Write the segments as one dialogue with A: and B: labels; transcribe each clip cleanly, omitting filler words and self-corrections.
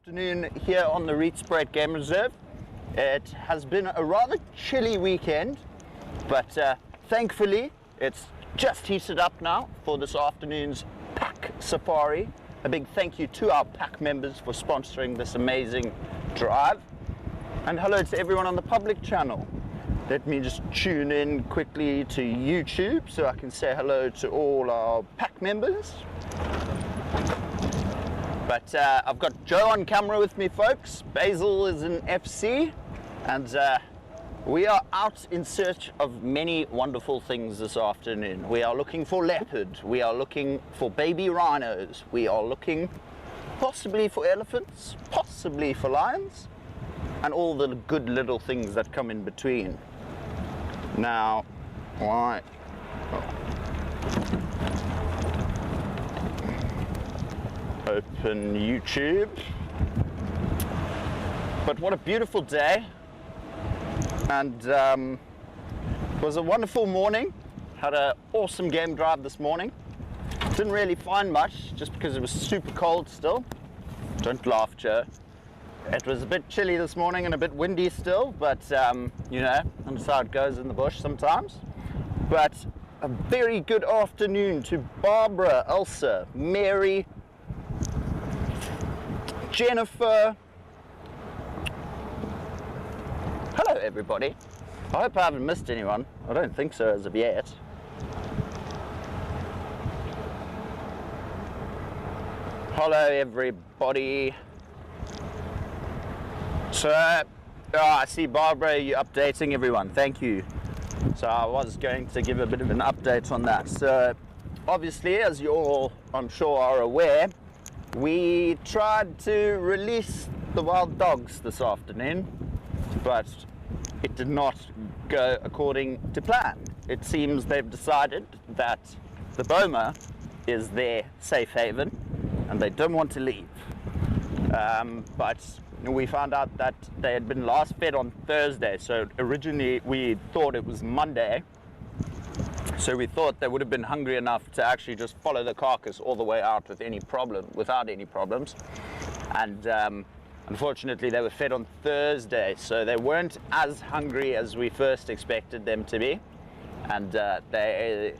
A: Afternoon here on the Rietspruit Game Reserve. It has been a rather chilly weekend, but thankfully it's just heated up now for this afternoon's pack safari. A big thank you to our pack members for sponsoring this amazing drive, and hello to everyone on the public channel. Let me just tune in quickly to YouTube so I can say hello to all our pack members. But I've got Joe on camera with me, folks. Basil is in FC, and we are out in search of many wonderful things this afternoon. We are looking for leopard, we are looking for baby rhinos, we are looking possibly for elephants, possibly for lions, and all the good little things that come in between. Now, why? Open YouTube. But what a beautiful day, and it was a wonderful morning. Had an awesome game drive this morning. Didn't really find much just because it was super cold still. Don't laugh, Joe. It was a bit chilly this morning and a bit windy still, but you know, that's how it goes in the bush sometimes. But a very good afternoon to Barbara, Elsa, Mary, Jennifer. Hello everybody. I hope I haven't missed anyone. I don't think so as of yet. Hello everybody. So, I see Barbara, you're updating everyone. Thank you. So I was going to give a bit of an update on that. So obviously, as you all I'm sure are aware, we tried to release the wild dogs this afternoon, but it did not go according to plan. It seems they've decided that the boma is their safe haven and they don't want to leave. But we found out that they had been last fed on Thursday, so originally we thought it was Monday. So we thought they would have been hungry enough to actually just follow the carcass all the way out without any problems. And unfortunately they were fed on Thursday, so they weren't as hungry as we first expected them to be. And they're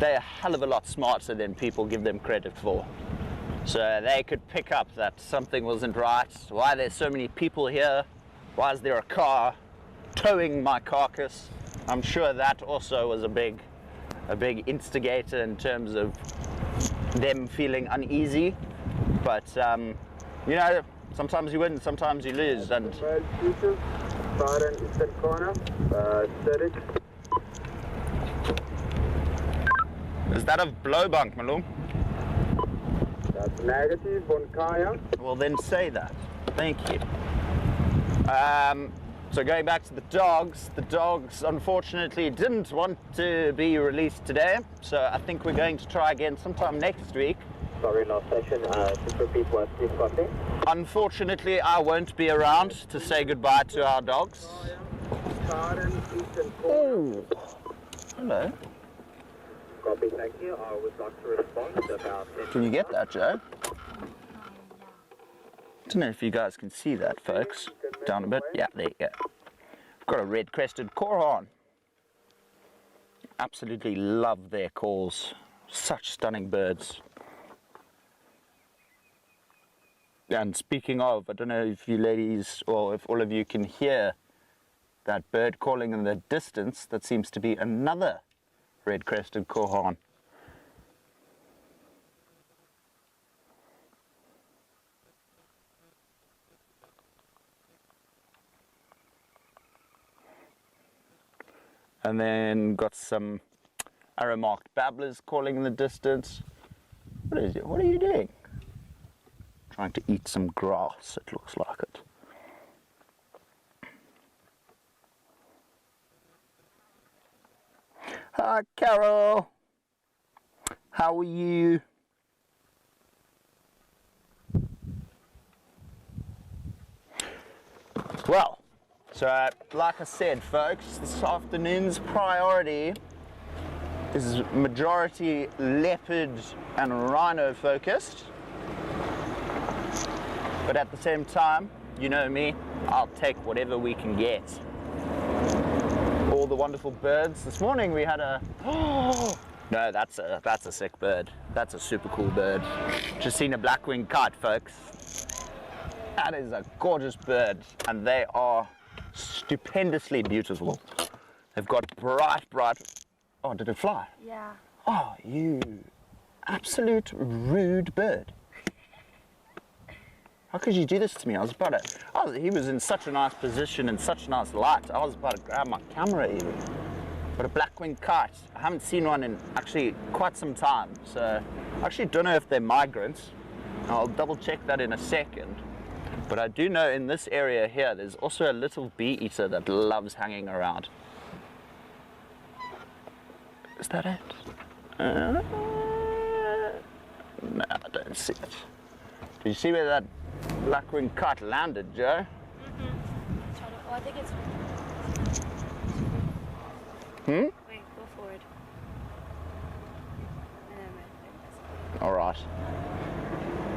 A: a hell of a lot smarter than people give them credit for. So they could pick up that something wasn't right. Why there's so many people here? Why is there a car towing my carcass? I'm sure that also was a big instigator in terms of them feeling uneasy. But you know, sometimes you win, sometimes you lose. And is that a blowbank, Malone?
B: That's negative on Kaya.
A: Well then say that. Thank you. So going back to the dogs unfortunately didn't want to be released today, so I think we're going to try again sometime next week.
B: Sorry, last session, just repeat what you've got there.
A: Unfortunately, I won't be around to say goodbye to our dogs. Oh, hello.
B: Copy, thank you. I would like to respond about...
A: Can you get that, Joe? I don't know if you guys can see that, folks. Down a bit. Yeah, there you go. I've got a red-crested korhaan. Absolutely love their calls. Such stunning birds. And speaking of, I don't know if you ladies or if all of you can hear that bird calling in the distance. That seems to be another red-crested korhaan. And then got some arrow-marked babblers calling in the distance. What is it? What are you doing? Trying to eat some grass, it looks like it. Hi, Carol. How are you? Well, so like I said, folks, this afternoon's priority is majority leopard and rhino focused. But at the same time, you know me, I'll take whatever we can get. All the wonderful birds. This morning we had a, no, that's a sick bird. That's a super cool bird. Just seen a black-winged kite, folks. That is a gorgeous bird, and they are stupendously beautiful. They've got bright, oh, did it fly?
C: Yeah.
A: Oh, you absolute rude bird. How could you do this to me? He was in such a nice position and such a nice light. I was about to grab my camera even. But a black-winged kite, I haven't seen one in actually quite some time. So I actually don't know if they're migrants. I'll double check that in a second. But I do know in this area here, there's also a little bee-eater that loves hanging around. Is that it? No, I don't see it. Did you see where that black-winged kite landed, Joe?
C: Oh, I think it's...
A: Wait,
C: go forward.
A: All right.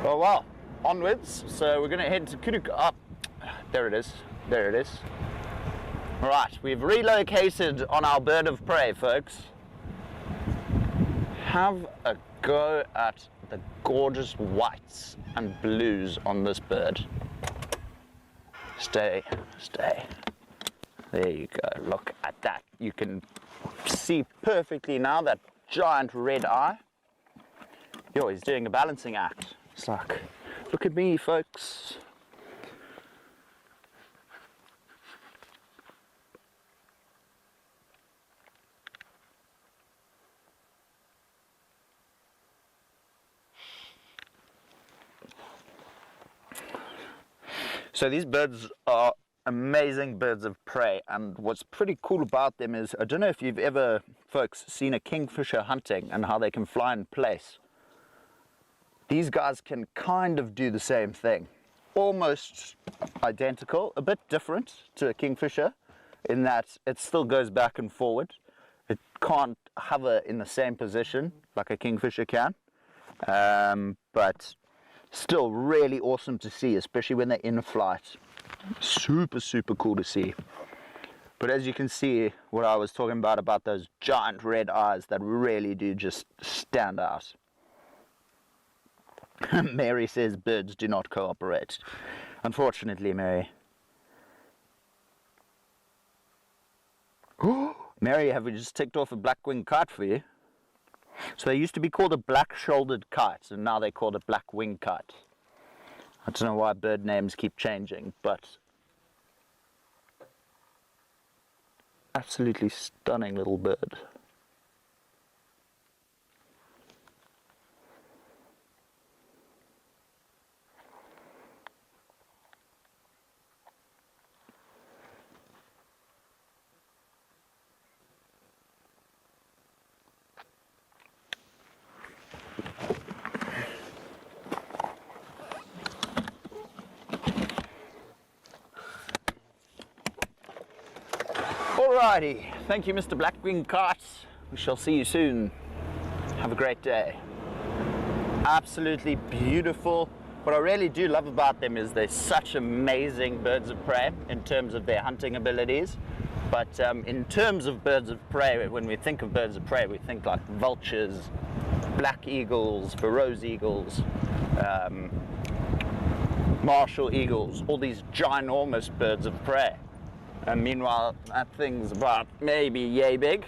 A: Oh, well, onwards. So we're going to head to Kuduka. Up. There it is. There it is. All right, we've relocated on our bird of prey, folks. Have a go at the gorgeous whites and blues on this bird. Stay. There you go, look at that. You can see perfectly now that giant red eye. Yo, he's doing a balancing act. It's like, look at me, folks. So these birds are amazing birds of prey, and what's pretty cool about them is, I don't know if you've ever, folks, seen a kingfisher hunting and how they can fly in place. These guys can kind of do the same thing. Almost identical, a bit different to a kingfisher in that it still goes back and forward. It can't hover in the same position like a kingfisher can, but still really awesome to see, especially when they're in flight. Super, super cool to see. But as you can see, what I was talking about those giant red eyes that really do just stand out. Mary says birds do not cooperate. Unfortunately, Mary. Mary, have we just ticked off a black-winged kite for you? So they used to be called a black-shouldered kite, and now they're called a black-winged kite. I don't know why bird names keep changing, but absolutely stunning little bird. Alrighty, thank you, Mr. Black-winged Kite. We shall see you soon. Have a great day. Absolutely beautiful. What I really do love about them is they're such amazing birds of prey in terms of their hunting abilities. But in terms of birds of prey, when we think of birds of prey, we think like vultures, black eagles, Faroese eagles, martial eagles, all these ginormous birds of prey. And meanwhile, that thing's about maybe yay big,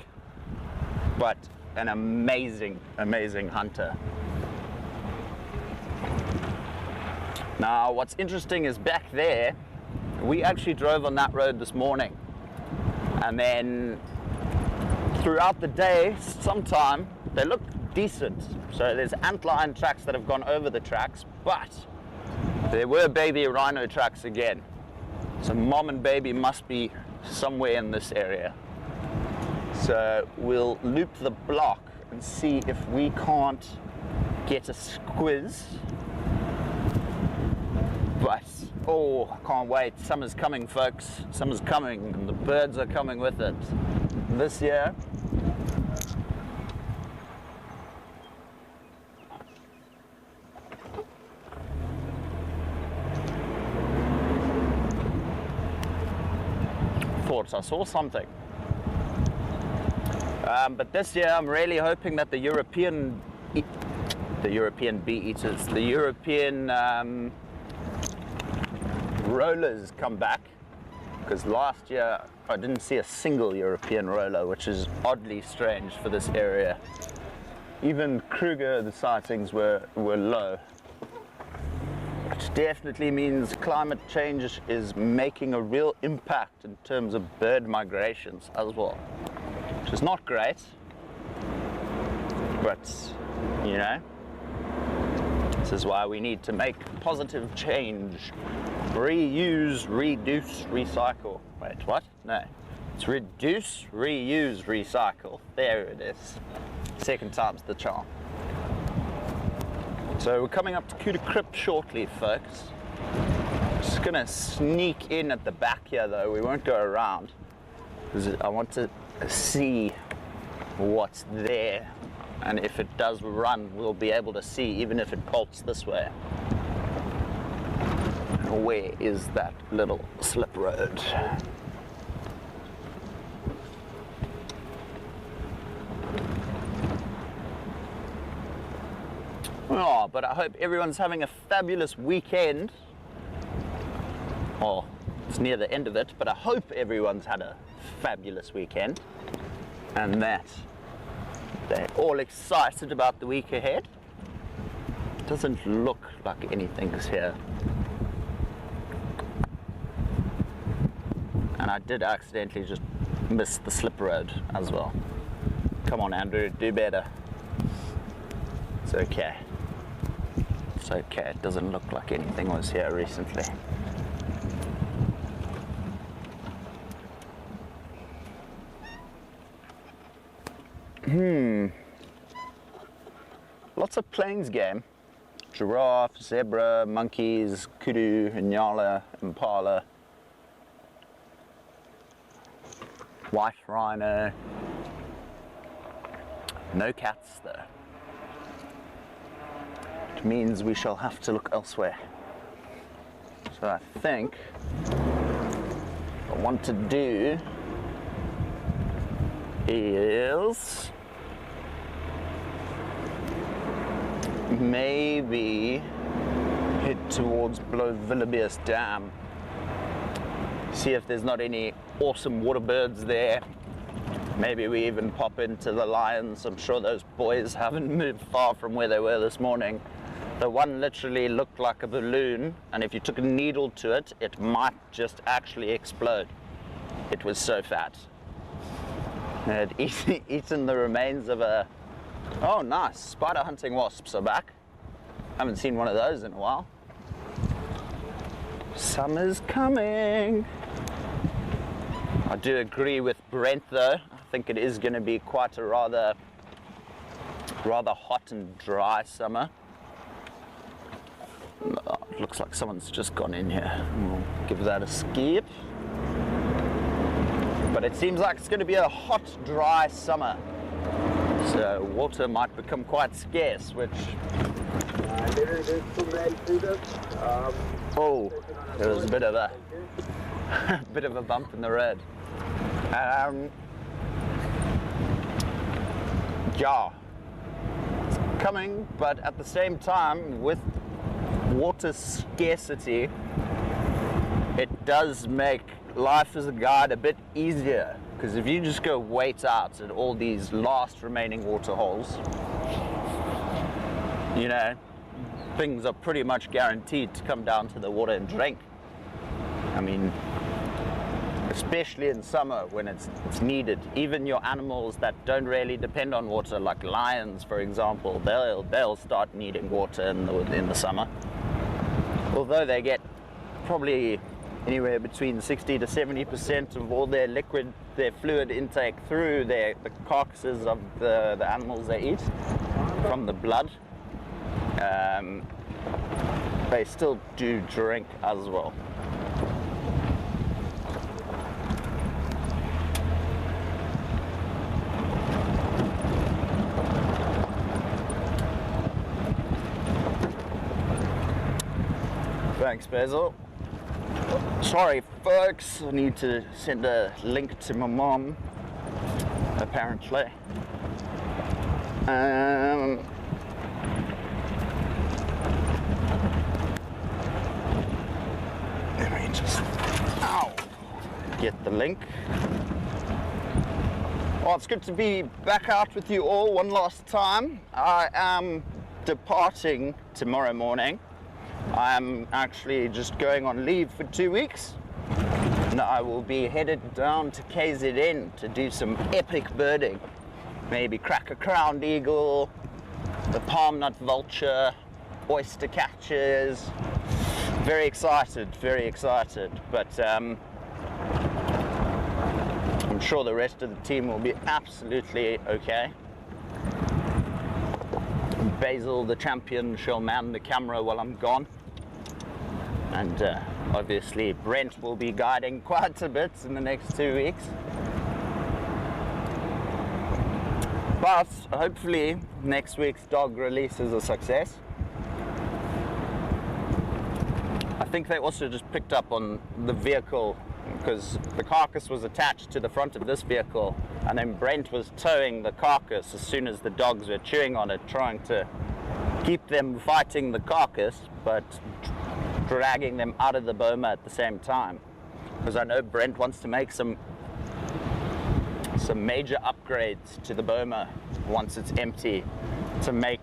A: but an amazing, amazing hunter. Now, what's interesting is back there, we actually drove on that road this morning. And then throughout the day, sometime, they look decent. So there's antlion tracks that have gone over the tracks, but there were baby rhino tracks again. So mom and baby must be somewhere in this area. So we'll loop the block and see if we can't get a squiz. But, oh, I can't wait. Summer's coming, folks. Summer's coming, and the birds are coming with it. This year, thought I saw something. But this year I'm really hoping that the European bee-eaters, the European rollers come back, because last year I didn't see a single European roller, which is oddly strange for this area. Even Kruger, the sightings were low, which definitely means climate change is making a real impact in terms of bird migrations as well, which is not great, but you know, this is why we need to make positive change. Reuse, reduce, recycle. Wait, what? No. It's reduce, reuse, recycle. There it is. Second time's the charm. So we're coming up to Kuta Crypt shortly, folks. Just gonna sneak in at the back here though. We won't go around, because I want to see what's there. And if it does run, we'll be able to see, even if it bolts this way. Where is that little slip road? Oh, but I hope everyone's having a fabulous weekend. Oh, it's near the end of it, but I hope everyone's had a fabulous weekend. And that they're all excited about the week ahead. Doesn't look like anything's here. And I did accidentally just miss the slip road as well. Come on, Andrew, do better. It's okay. It's okay, it doesn't look like anything was here recently. Lots of plains game. Giraffe, zebra, monkeys, kudu, nyala, impala. White rhino. No cats though. Which means we shall have to look elsewhere. So I think what I want to do is maybe head towards Blowvillebeers Dam. See if there's not any awesome water birds there. Maybe we even pop into the lions. I'm sure those boys haven't moved far from where they were this morning. The one literally looked like a balloon, and if you took a needle to it, it might just actually explode. It was so fat. It had eaten the remains of a... Oh, nice. Spider hunting wasps are back. Haven't seen one of those in a while. Summer's coming. I do agree with Brent though. I think it is going to be quite a rather hot and dry summer. Oh, it looks like someone's just gone in here. We'll give that a skip. But it seems like it's going to be a hot, dry summer. So water might become quite scarce, which...
B: There's some red through this.
A: Oh, there was a bit of a bit of a bump in the road. Yeah, it's coming, but at the same time, with water scarcity, it does make life as a guide a bit easier, because if you just go wait out at all these last remaining water holes, you know, things are pretty much guaranteed to come down to the water and drink. I mean, especially in summer when it's needed. Even your animals that don't really depend on water, like lions, for example, they'll start needing water in the summer. Although they get probably anywhere between 60 to 70% of all their fluid intake through the carcasses of the animals they eat from the blood. They still do drink as well. Thanks, Basil. Sorry folks, I need to send a link to my mom, apparently. Let me just, get the link. Well, it's good to be back out with you all one last time. I am departing tomorrow morning. I'm actually just going on leave for 2 weeks. And I will be headed down to KZN to do some epic birding. Maybe crack a crowned eagle, the palm nut vulture, oyster catchers. Very excited, but I'm sure the rest of the team will be absolutely okay. Basil, the champion, shall man the camera while I'm gone. And obviously Brent will be guiding quite a bit in the next 2 weeks. But hopefully next week's dog release is a success. I think they also just picked up on the vehicle because the carcass was attached to the front of this vehicle, and then Brent was towing the carcass as soon as the dogs were chewing on it, trying to keep them fighting the carcass but dragging them out of the boma at the same time, because I know Brent wants to make some major upgrades to the boma once it's empty to make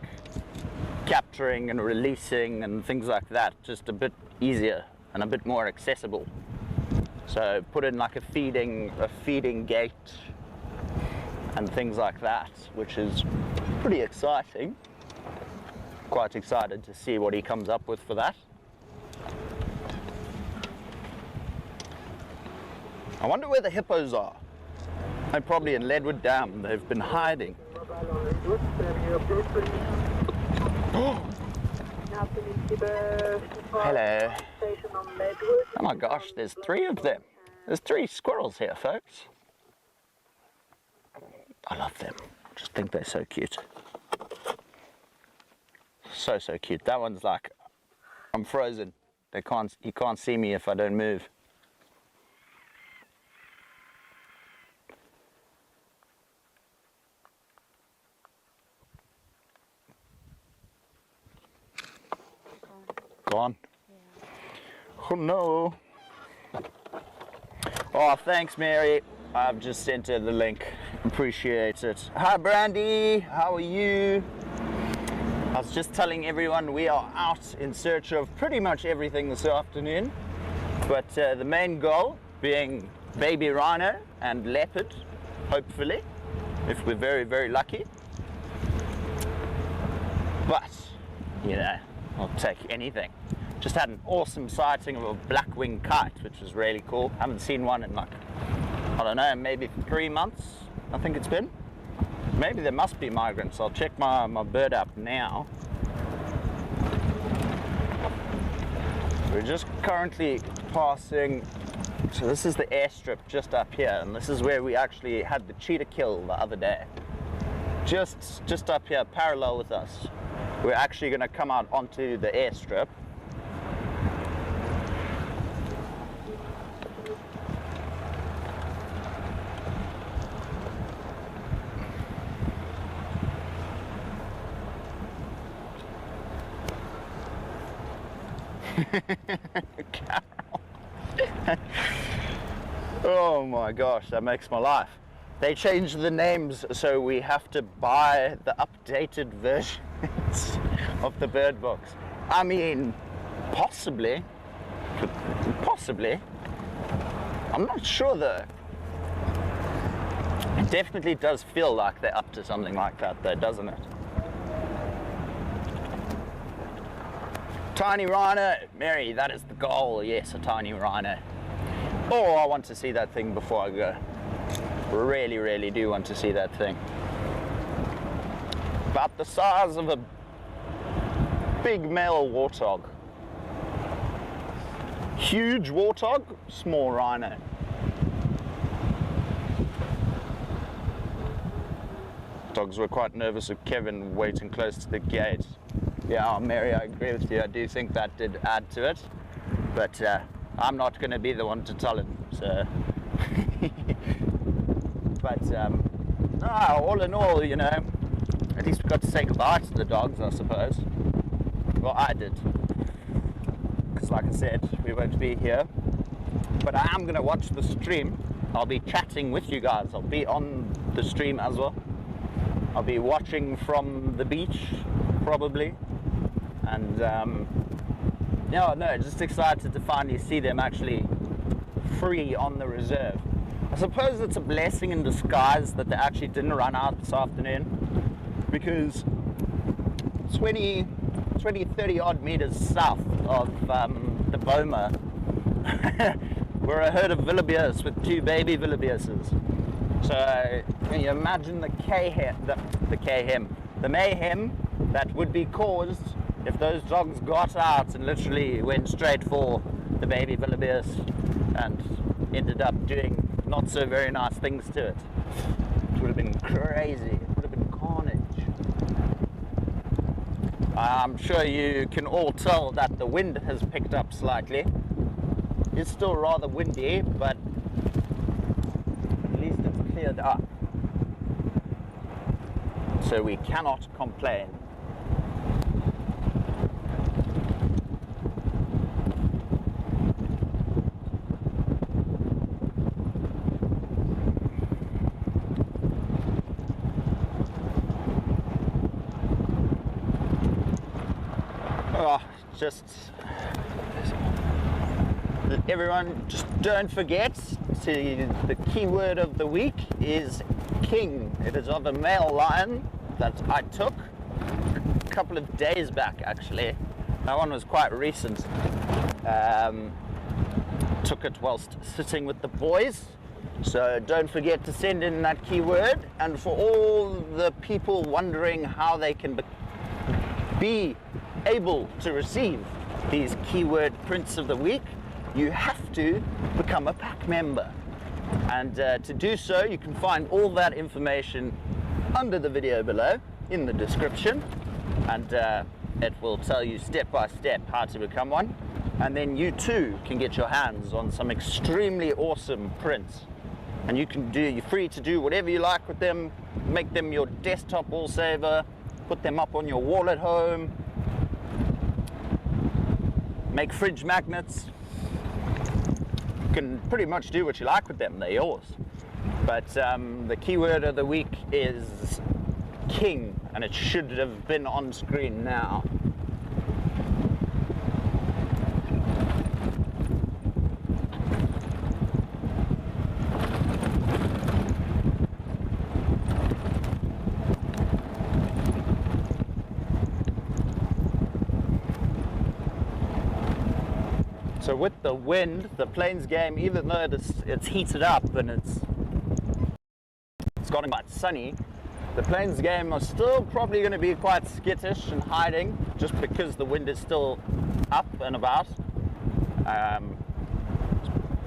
A: capturing and releasing and things like that just a bit easier and a bit more accessible. So put in like a feeding gate and things like that, which is pretty exciting. Quite excited to see what he comes up with for that. I wonder where the hippos are. They're probably in Leadwood Dam. They've been hiding. Hello. Oh my gosh, there's 3 of them. There's 3 squirrels here, folks. I love them. I just think they're so cute. So cute. That one's like, I'm frozen. He can't see me if I don't move. Gone? Yeah. Oh no. Oh, thanks Mary. I've just sent her the link. Appreciate it. Hi Brandy, how are you? I was just telling everyone we are out in search of pretty much everything this afternoon, but the main goal being baby rhino and leopard, hopefully, if we're very lucky. But, you know, I'll take anything. Just had an awesome sighting of a black-winged kite, which was really cool. Haven't seen one in like, I don't know, maybe 3 months, I think it's been. Maybe there must be migrants. I'll check my bird app now. We're just currently passing, so this is the airstrip just up here, and this is where we actually had the cheetah kill the other day. Just up here, parallel with us. We're actually going to come out onto the airstrip. Carol. Oh my gosh, that makes my life. They changed the names, so we have to buy the updated versions of the bird books. I mean, possibly. I'm not sure though. It definitely does feel like they're up to something like that though, doesn't it? Tiny rhino, Mary, that is the goal. Yes, a tiny rhino. Oh, I want to see that thing before I go. Really do want to see that thing. About the size of a big male warthog. Huge warthog, small rhino. Dogs were quite nervous of Kevin waiting close to the gate. Yeah, Mary, I agree with you. I do think that did add to it. But I'm not going to be the one to tell him. So, but all in all, you know, at least we got to say goodbye to the dogs, I suppose. Well, I did, because like I said, we won't be here. But I am going to watch the stream. I'll be chatting with you guys. I'll be on the stream as well. I'll be watching from the beach, probably. And yeah, no, just excited to finally see them actually free on the reserve. I suppose it's a blessing in disguise that they actually didn't run out this afternoon, because 20, 30 odd meters south of the Boma were a herd of wildebeest with 2 baby wildebeestes. So can you imagine the mayhem that would be caused if those dogs got out and literally went straight for the baby wildebeest and ended up doing not so very nice things to it. It would have been crazy. It would have been carnage. I'm sure you can all tell that the wind has picked up slightly. It's still rather windy, but at least it's cleared up. So we cannot complain. Everyone, just don't forget the keyword of the week is king. It is of a male lion that I took a couple of days back, actually. That one was quite recent. Took it whilst sitting with the boys. So don't forget to send in that keyword. And for all the people wondering how they can be able to receive these keyword prints of the week, you have to become a pack member. And to do so, you can find all that information under the video below in the description, and it will tell you step by step how to become one. And then you too can get your hands on some extremely awesome prints, and you're free to do whatever you like with them. Make them your desktop wall saver, put them up on your wall at home, make fridge magnets. You can pretty much do what you like with them, they're yours. But the keyword of the week is king, and it should have been on screen now. So with the wind, the plains game, even though it's heated up and it's gotten quite sunny, the plains game are still probably going to be quite skittish and hiding, just because the wind is still up and about.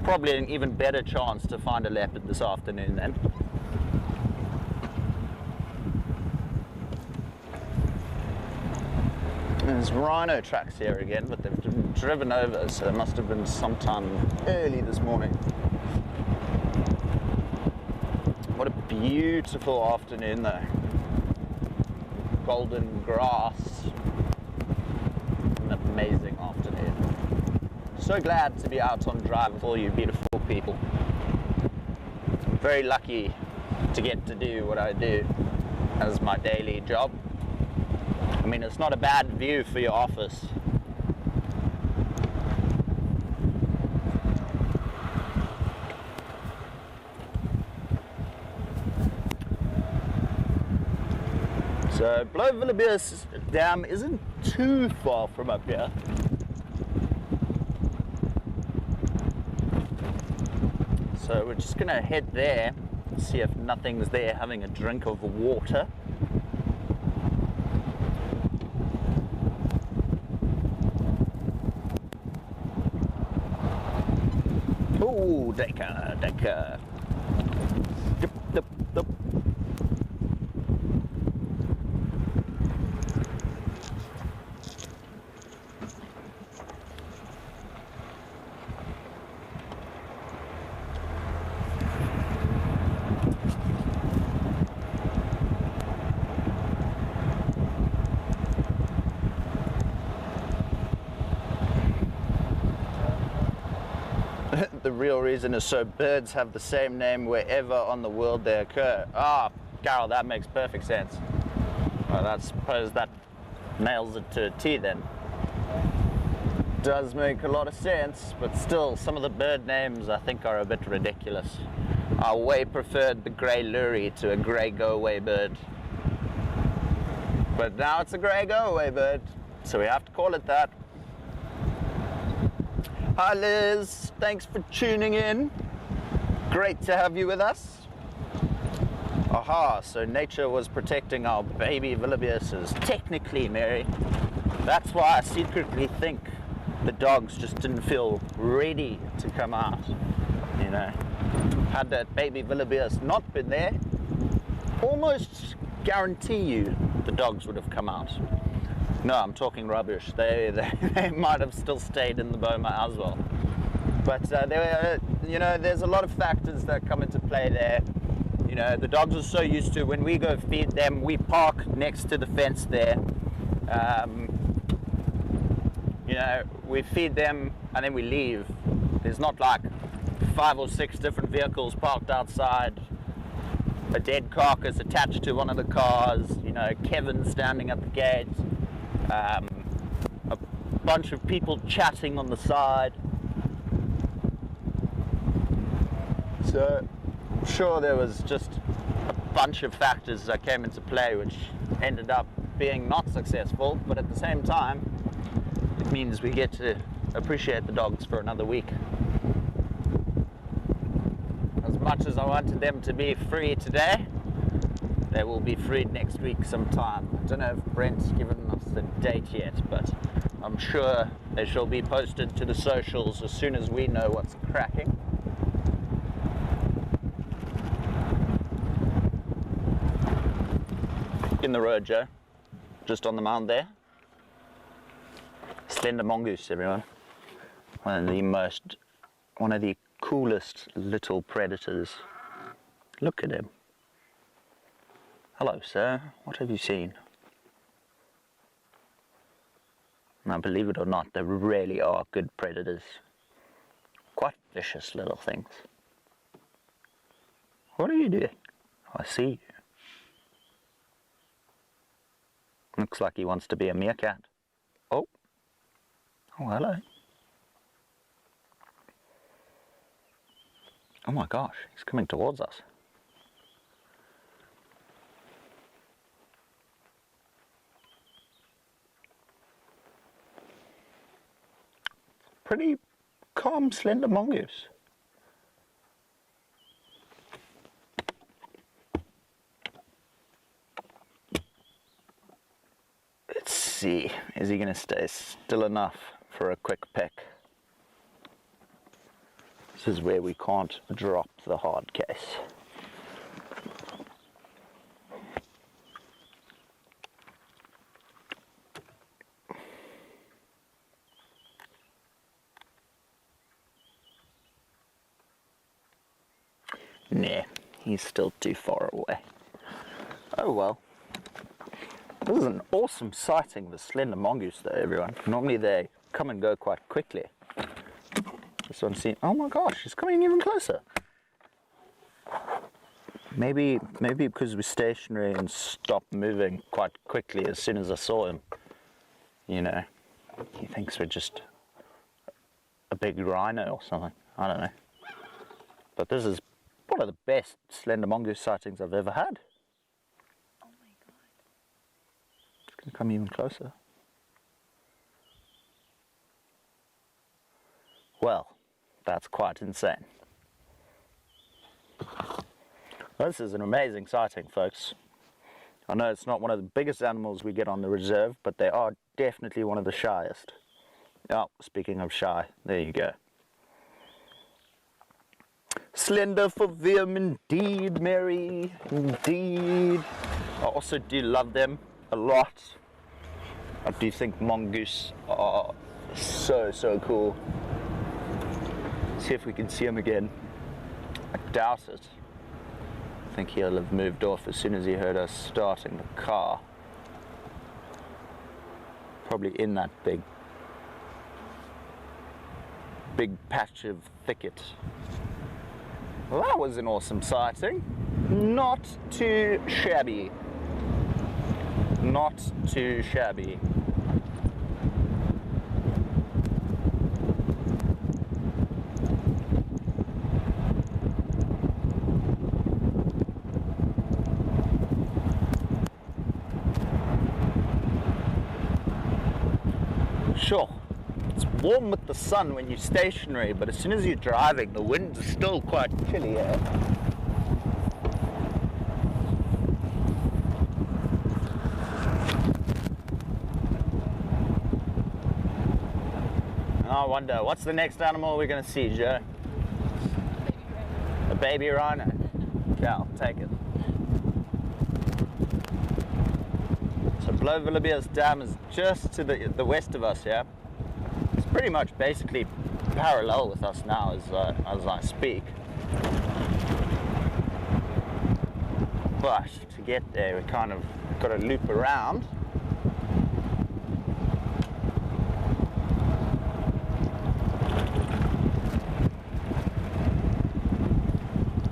A: Probably an even better chance to find a leopard this afternoon then. There's rhino tracks here again, but they've been driven over, so it must have been sometime early this morning. What a beautiful afternoon though. Golden grass. An amazing afternoon. So glad to be out on drive with all you beautiful people. I'm very lucky to get to do what I do as my daily job. I mean, it's not a bad view for your office. So, Lowveld Dam isn't too far from up here. So we're just gonna head there, see if nothing's there having a drink of water. Oh, Decker. Yep. the real reason is so birds have the same name wherever on the world they occur. Ah, Carol, that makes perfect sense. Well, I suppose that nails it to a T then. Does make a lot of sense, but still, some of the bird names I think are a bit ridiculous. I way preferred the grey lory to a grey go-away bird. But now it's a grey go-away bird, so we have to call it that. Hi Liz, thanks for tuning in. Great to have you with us. Aha, so nature was protecting our baby wildebeestes. Technically, Mary. That's why I secretly think the dogs just didn't feel ready to come out, you know. Had that baby wildebeest not been there, almost guarantee you the dogs would have come out. No, I'm talking rubbish. They might have still stayed in the boma as well. But there, you know, there's a lot of factors that come into play there. You know, the dogs are so used to, when we go feed them, we park next to the fence there. You know, we feed them and then we leave. There's not like 5 or 6 different vehicles parked outside, a dead carcass attached to one of the cars, you know, Kevin standing at the gate, a bunch of people chatting on the side. So I'm sure there was just a bunch of factors that came into play which ended up being not successful, but at the same time it means we get to appreciate the dogs for another week. As much as I wanted them to be free today, they will be freed next week sometime. I don't know if Brent's given us a date yet, but I'm sure they shall be posted to the socials as soon as we know what's cracking. In the road, Joe, just on the mound there. Slender mongoose, everyone. One of the coolest little predators. Look at him. Hello, sir. What have you seen? Now, believe it or not, they really are good predators. Quite vicious little things. What are you doing? I see you. Looks like he wants to be a meerkat. Oh. Oh, hello. Oh my gosh, he's coming towards us. Pretty calm, slender mongoose. Let's see, is he going to stay still enough for a quick peck? This is where we can't drop the hard case. Nah, he's still too far away. Oh well. This is an awesome sighting of a slender mongoose though, everyone. Normally they come and go quite quickly. This one seems, oh my gosh, he's coming even closer. Maybe because we're stationary and stopped moving quite quickly as soon as I saw him. You know, he thinks we're just a big rhino or something. I don't know. But this is one of the best slender mongoose sightings I've ever had.
C: Oh my god.
A: It's going to come even closer. Well, that's quite insane. This is an amazing sighting, folks. I know it's not one of the biggest animals we get on the reserve, but they are definitely one of the shyest. Oh, speaking of shy, there you go. Slender for them indeed, Mary, indeed. I also do love them a lot. I do think mongoose are so cool. See if we can see him again. I doubt it. I think he'll have moved off as soon as he heard us starting the car. Probably in that big big patch of thicket. Well, that was an awesome sighting. Not too shabby. Not too shabby. Sure, it's warm with the sun when you're stationary, but as soon as you're driving, the wind is still quite chilly. I wonder, what's the next animal we're going to see, Joe? A baby rhino. Yeah, I'll take it. So Lowveld Dam is just to the west of us, yeah? It's pretty much basically parallel with us now as I speak. But to get there, we kind of got to loop around.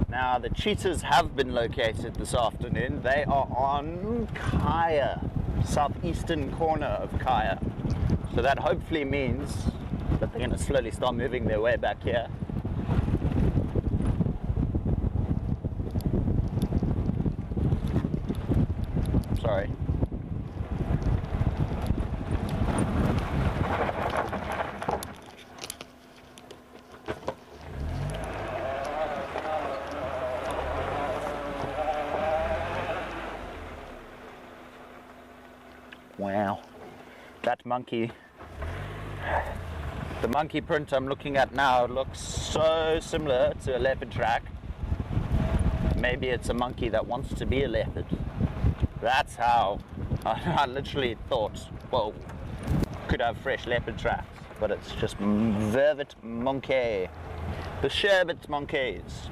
A: Now the cheetahs have been located this afternoon. They are on Kaya, southeastern corner of Kaya. So that hopefully means that they're going to slowly start moving their way back here. Sorry. Wow, that monkey, the monkey print I'm looking at now looks so similar to a leopard track. Maybe it's a monkey that wants to be a leopard. That's how I literally thought, well, could have fresh leopard tracks, but it's just vervet monkey. The sherbet monkeys.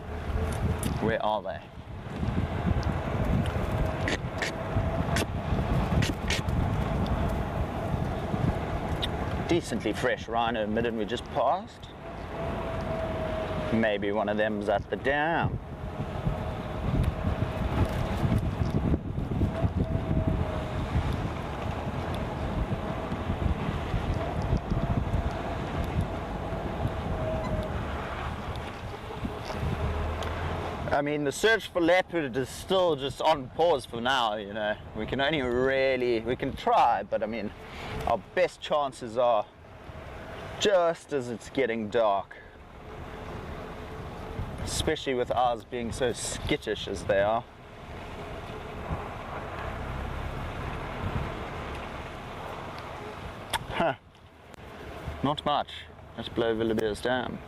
A: Where are they? Decently fresh rhino midden we just passed. Maybe one of them's at the dam. I mean, the search for leopard is still just on pause for now, you know. We can try, but I mean, our best chances are just as it's getting dark. Especially with ours being so skittish as they are. Huh. Not much. Let's blow Lowveld Dam.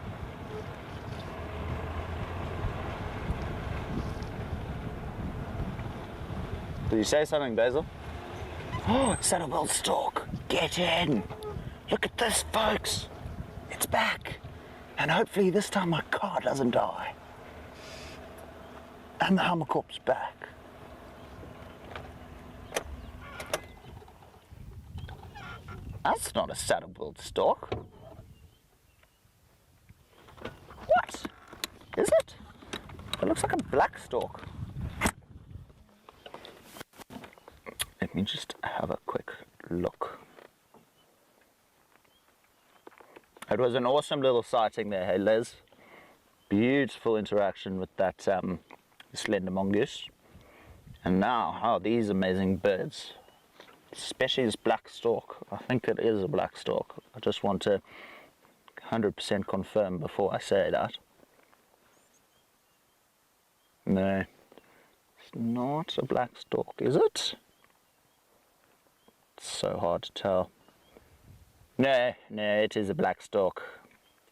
A: Did you say something, Basil? Oh, saddle-billed stork, get in! Look at this, folks! It's back! And hopefully this time my car doesn't die. And the Hammerkorp's back. That's not a saddle-billed stork. What? Is it? It looks like a black stork. Let me just have a quick look. It was an awesome little sighting there, hey Les? Beautiful interaction with that slender mongoose. And now, how these amazing birds, especially this black stork. I think it is a black stork. I just want to 100% confirm before I say that. No, it's not a black stork, is it? So hard to tell. No, it is a black stork.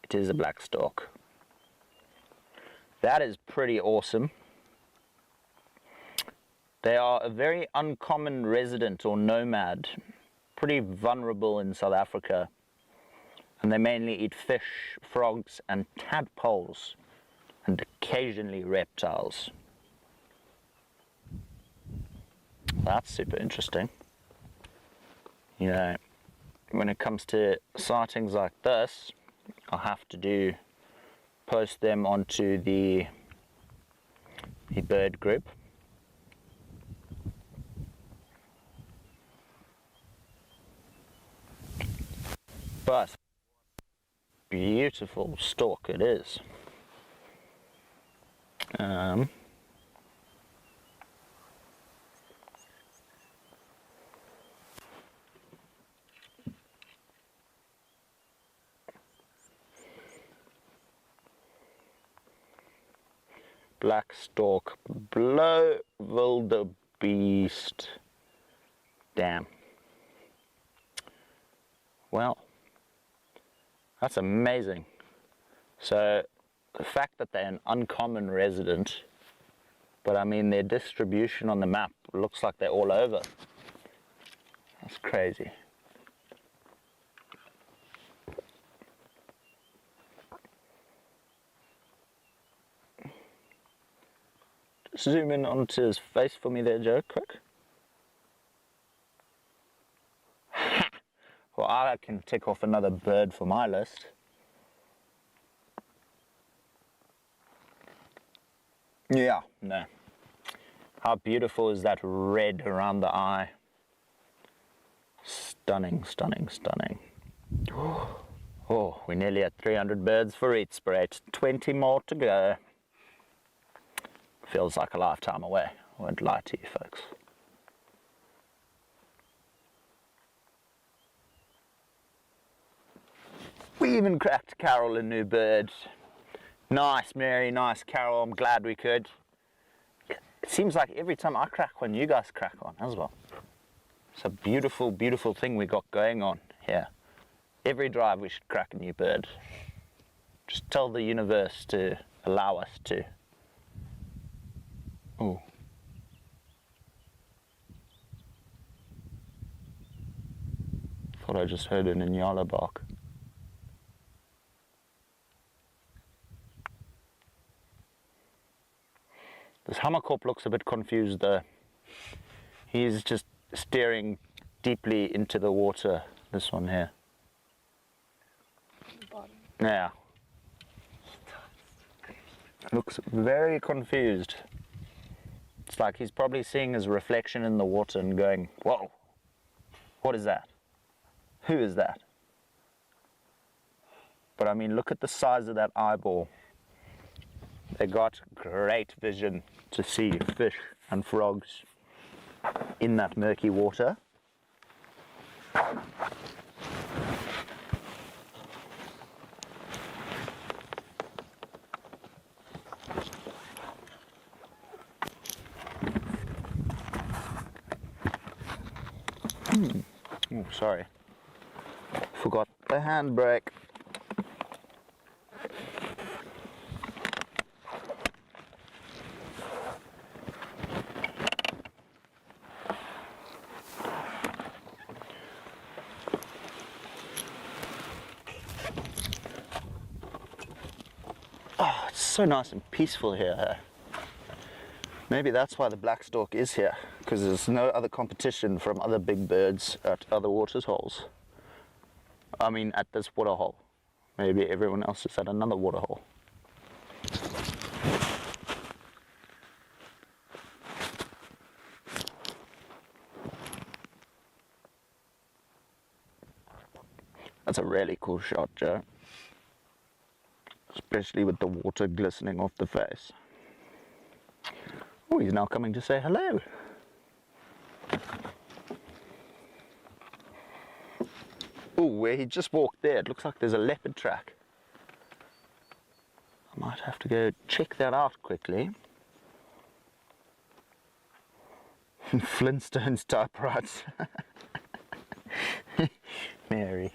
A: It is a black stork. That is pretty awesome. They are a very uncommon resident or nomad, pretty vulnerable in South Africa, and they mainly eat fish, frogs and tadpoles, and occasionally reptiles. That's super interesting. You know, when it comes to sightings like this, I'll have to post them onto the bird group. But beautiful stork it is. Black stork, Lowveld of beast. Damn. Well, that's amazing. So the fact that they're an uncommon resident, but I mean their distribution on the map looks like they're all over. That's crazy. Just zoom in onto his face for me there, Joe, quick. Well, I can tick off another bird for my list. Yeah, no. How beautiful is that red around the eye? Stunning, stunning, stunning. Oh, we're nearly at 300 birds for Rietspruit. 20 more to go. Feels like a lifetime away. I won't lie to you folks. We even cracked Carol a new bird. Nice, Mary, nice, Carol. I'm glad we could. It seems like every time I crack one, you guys crack one as well. It's a beautiful, beautiful thing we got going on here. Every drive we should crack a new bird. Just tell the universe to allow us to. Oh. Thought I just heard an Inyala bark. This hammercorp looks a bit confused though. He's just staring deeply into the water, this one here. Yeah. Looks very confused. It's like he's probably seeing his reflection in the water and going, whoa, what is that? Who is that? But I mean, look at the size of that eyeball. They got great vision to see fish and frogs in that murky water. Oh, sorry. Forgot the handbrake. Oh, it's so nice and peaceful here. Maybe that's why the black stork is here, because there's no other competition from other big birds at other water holes. I mean, at this water hole. Maybe everyone else is at another water hole. That's a really cool shot, Joe. Especially with the water glistening off the face. Oh, he's now coming to say hello. Oh, where he just walked there, it looks like there's a leopard track. I might have to go check that out quickly. Flintstones typewriters. Mary.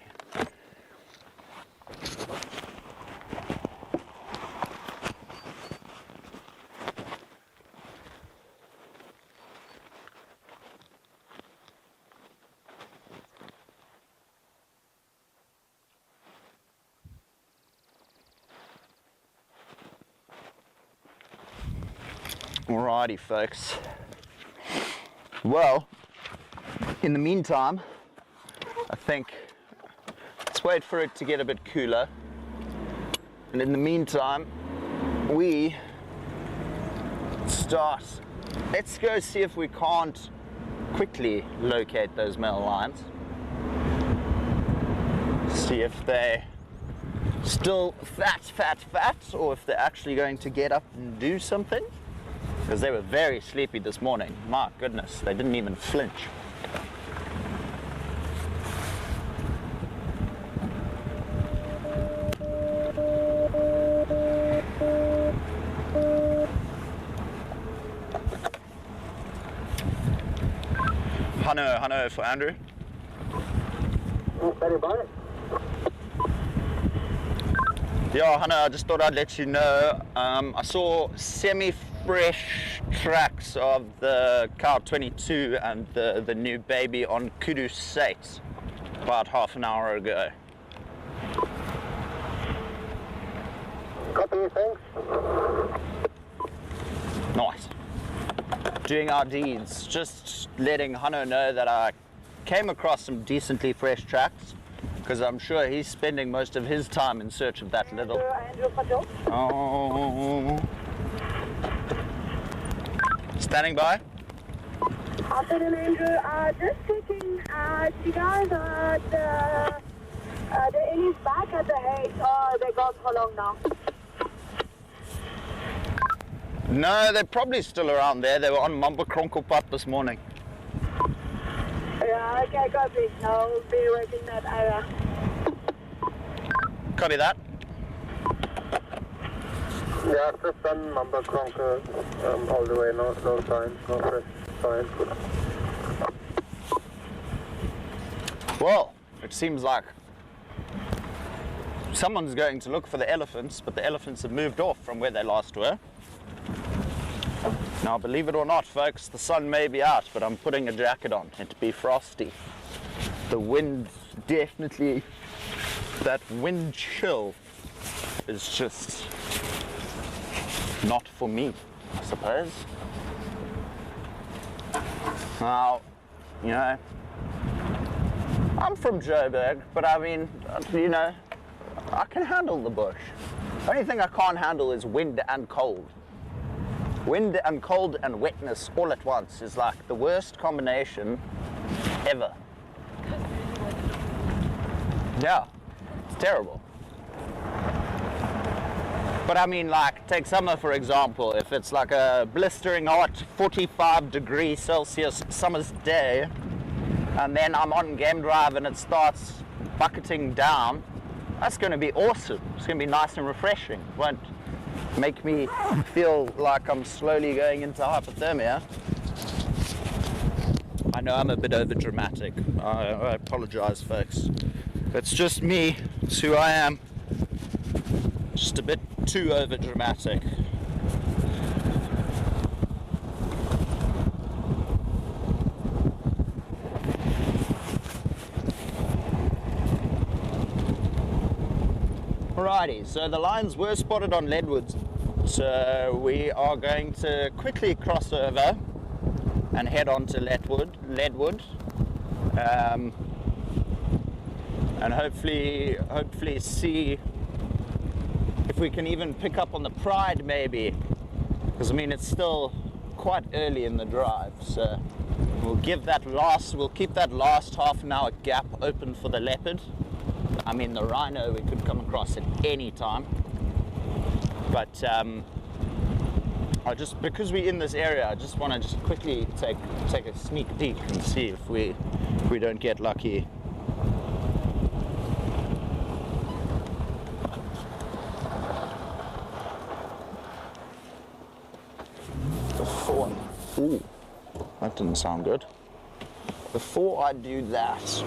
A: Alrighty, folks. Well, in the meantime, I think let's wait for it to get a bit cooler And in the meantime, let's go see if we can't quickly locate those male lions. See if they're still fat, or if they're actually going to get up and do something. Because they were very sleepy this morning. My goodness, they didn't even flinch. Hanno for Andrew. Yeah, Hanno, I just thought I'd let you know, I saw semi-fresh tracks of the cow 22 and the new baby on Kudu Sate about half an hour ago.
B: Copy, thanks.
A: Nice. Doing our deeds, just letting Hanno know that I came across some decently fresh tracks, because I'm sure he's spending most of his time in search of that little... Oh. Standing by.
D: Afternoon, Andrew. Just checking, you guys are the Ellie's back at the hay. Oh, they gone for long now.
A: No, they're probably still around there. They were on Mamba Kronkelpad this morning.
D: Yeah, okay, copy. I'll be working that area.
A: Copy that.
B: Yeah, just done Mamba Kronkel all the way. No signs, no fresh signs.
A: Well, it seems like someone's going to look for the elephants, but the elephants have moved off from where they last were. Now, believe it or not, folks, the sun may be out, but I'm putting a jacket on. It'd be frosty. The wind, definitely, that wind chill is just not for me, I suppose. Now, you know, I'm from Joburg, but I mean, you know, I can handle the bush. The only thing I can't handle is wind and cold. Wind and cold and wetness all at once is like the worst combination ever. Yeah, it's terrible. But I mean, like, take summer for example. If it's like a blistering hot 45 degrees Celsius summer's day, and then I'm on game drive and it starts bucketing down, that's going to be awesome. It's going to be nice and refreshing. It won't make me feel like I'm slowly going into hypothermia. I know I'm a bit over dramatic. I apologize, folks. It's just me. It's who I am. Just a bit too over dramatic. Alrighty, so the lions were spotted on Leadwood, so we are going to quickly cross over and head on to Leadwood, and hopefully see if we can even pick up on the pride maybe, because I mean it's still quite early in the drive, so we'll keep that last half an hour gap open for the leopard. I mean, the rhino we could come across at any time, but because we're in this area, I just want to just quickly take a sneak peek and see if we don't get lucky. Ooh, that didn't sound good. Before I do that, so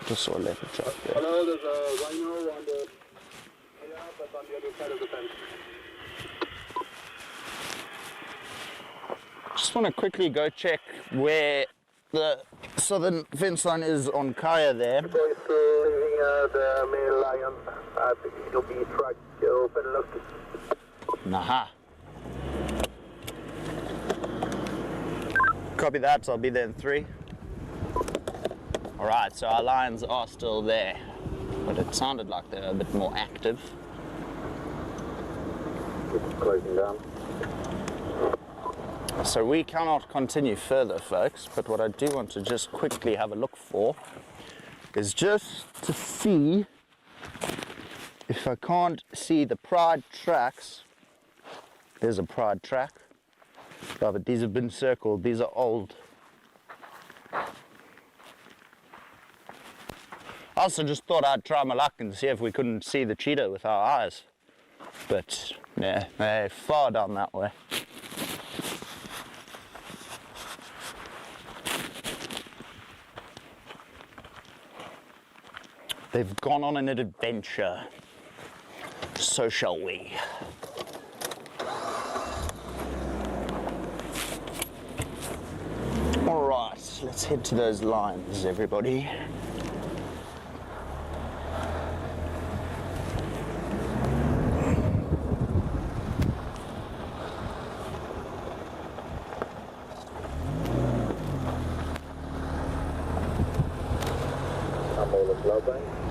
A: just saw a leopard trap there.
B: Hello, there's a rhino on the... Yeah, that's on the other side of the fence.
A: Just want to quickly go check where the southern fence line is on Kaya there.
B: Boys leaving the male lion. I think it'll be track open look.
A: Naha. Copy that, I'll be there in 3. Alright, so our lions are still there, but it sounded like they were a bit more active.
B: It's closing down.
A: So we cannot continue further, folks, but what I do want to just quickly have a look for is just to see if I can't see the pride tracks. There's a pride track. Oh, but these have been circled, these are old. I also just thought I'd try my luck and see if we couldn't see the cheetah with our eyes. But yeah, they're far down that way. They've gone on an adventure. So shall we. All right, let's head to those lines, everybody.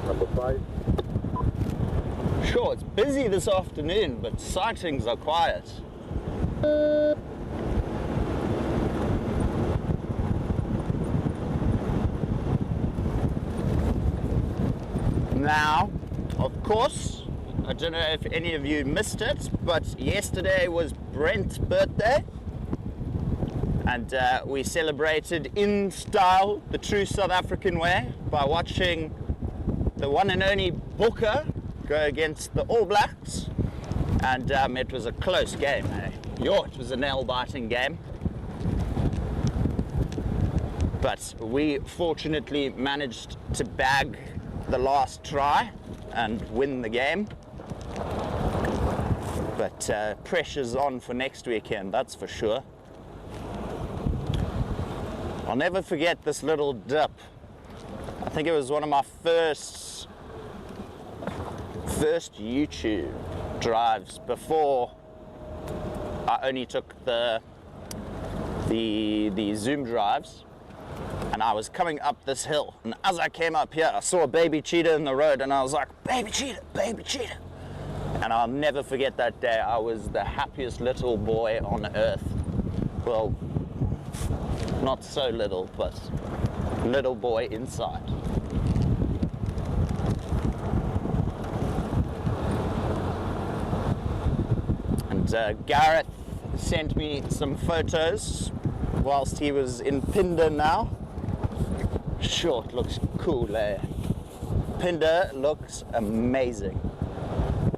B: Number 5.
A: Sure, it's busy this afternoon, but sightings are quiet. Now, of course, I don't know if any of you missed it, but yesterday was Brent's birthday. And we celebrated in style, the true South African way, by watching the one and only Booker go against the All Blacks. And it was a close game, eh? It was a nail-biting game. But we fortunately managed to bag the last try and win the game. But pressure's on for next weekend, that's for sure. I'll never forget this little dip. I think it was one of my first YouTube drives before I only took the Zoom drives, and I was coming up this hill, and as I came up here I saw a baby cheetah in the road, and I was like, baby cheetah, baby cheetah. And I'll never forget that day. I was the happiest little boy on earth. Well, not so little, but little boy inside. And Gareth sent me some photos whilst he was in Pinder now. Sure, it looks cool, eh? Pinder looks amazing.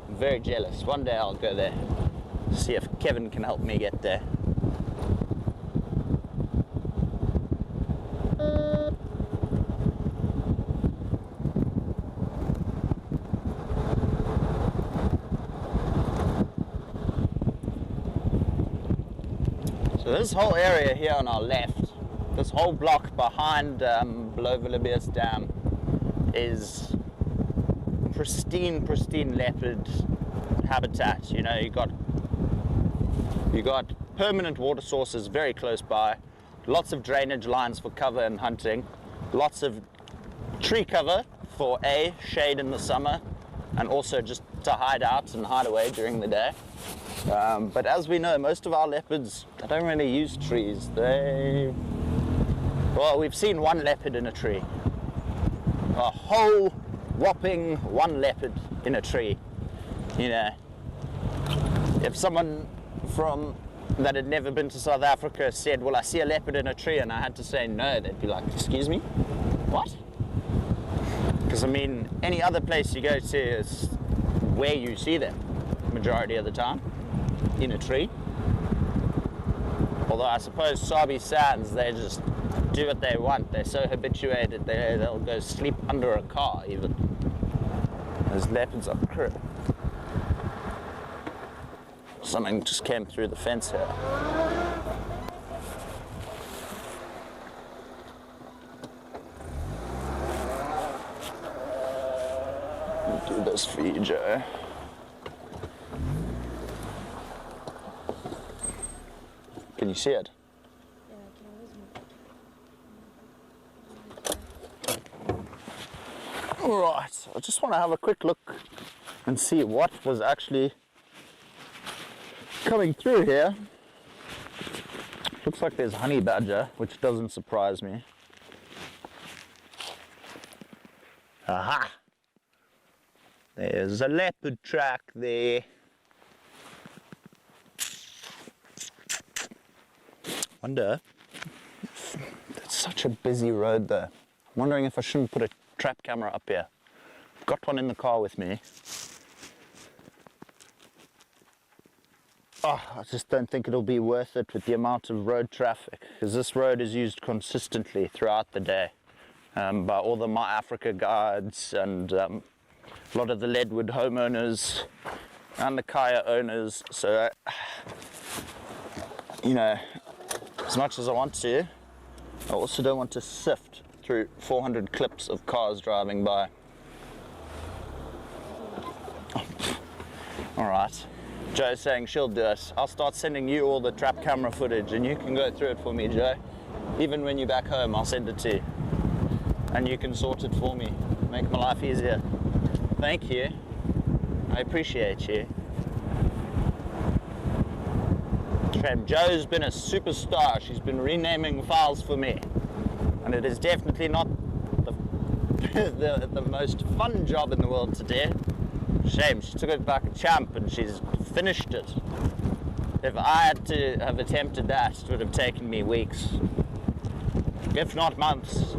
A: I'm very jealous. One day I'll go there, see if Kevin can help me get there. So this whole area here on our left, this whole block behind Lowveld of South Dam is pristine leopard habitat. You know, you got permanent water sources very close by, lots of drainage lines for cover and hunting, lots of tree cover for shade in the summer, and also just to hide out and hide away during the day. But as we know, most of our leopards, they don't really use trees. Well, we've seen one leopard in a tree. A whole whopping one leopard in a tree. You know, if someone that had never been to South Africa said, well, I see a leopard in a tree, and I had to say no, they'd be like, excuse me? What? Because, I mean, any other place you go to is where you see them, majority of the time, in a tree. Although I suppose Sabi Sands, they just do what they want. They're so habituated, they'll go sleep under a car even. Those leopards are crap. Something just came through the fence here. do this for you, Joe. Can you see it?
C: Yeah, I can always move.
A: Right, I just want to have a quick look and see what was actually coming through here. Looks like there's honey badger, which doesn't surprise me. Aha! There's a leopard track there. Wonder, it's such a busy road though. I'm wondering if I shouldn't put a trap camera up here. I've got one in the car with me. Oh, I just don't think it'll be worth it with the amount of road traffic, because this road is used consistently throughout the day by all the My Africa guides and a lot of the Leadwood homeowners and the Kaya owners. So, you know, as much as I want to, I also don't want to sift through 400 clips of cars driving by. All right. Joe's saying she'll do it. I'll start sending you all the trap camera footage and you can go through it for me, Joe. Even when you're back home, I'll send it to you. And you can sort it for me. Make my life easier. Thank you. I appreciate you. Joe's been a superstar. She's been renaming files for me. And it is definitely not the most fun job in the world to do. Shame, she took it like a champ and she's finished it. If I had to have attempted that, it would have taken me weeks, if not months.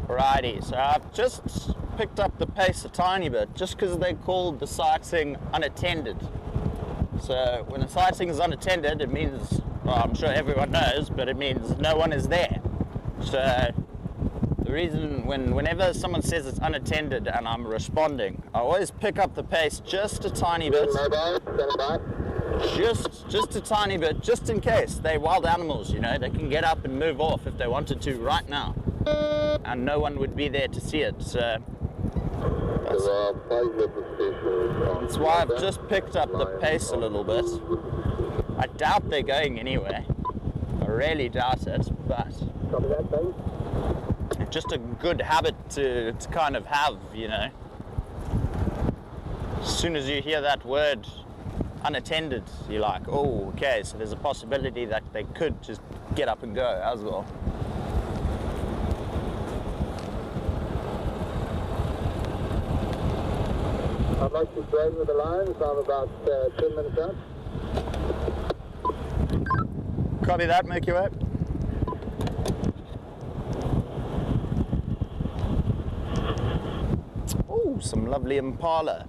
A: Alrighty, so I've just picked up the pace a tiny bit, just because they called the sighting unattended. So when a sighting is unattended, it means, well, I'm sure everyone knows, but it means no one is there. So the reason whenever someone says it's unattended and I'm responding, I always pick up the pace just a tiny bit. Just a tiny bit, just in case. They're wild animals, you know, they can get up and move off if they wanted to right now. And no one would be there to see it. So that's why I've just picked up the pace a little bit. I doubt they're going anywhere. I really doubt it, but it's just a good habit to kind of have, you know. As soon as you hear that word unattended, you're like, oh, okay, so there's a possibility that they could just get up and go as well.
B: I'd like to join with the lines. I'm about 10 minutes out.
A: Copy that, make your way. Oh, some lovely impala.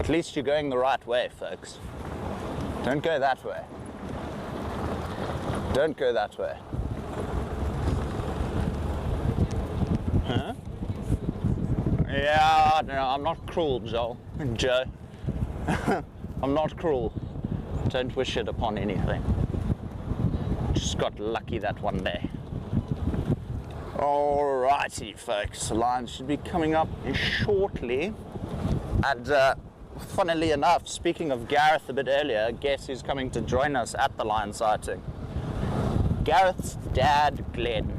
A: At least you're going the right way, folks. Don't go that way. Don't go that way. Huh? Yeah, no, I'm not cruel, Joe. I'm not cruel. Don't wish it upon anything. Just got lucky that one day. Alrighty, folks. The line should be coming up shortly. And funnily enough, speaking of Gareth a bit earlier, guess who's coming to join us at the lion sighting? Gareth's dad, Glenn.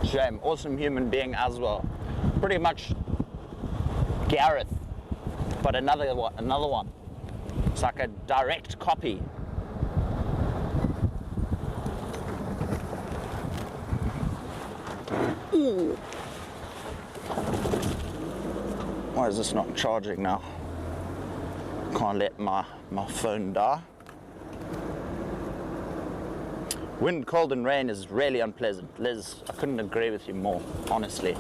A: Shame, awesome human being as well. Pretty much Gareth, but another one. It's like a direct copy. Ooh. Why is this not charging now? Can't let my phone die. Wind, cold and rain is really unpleasant. Liz, I couldn't agree with you more, honestly.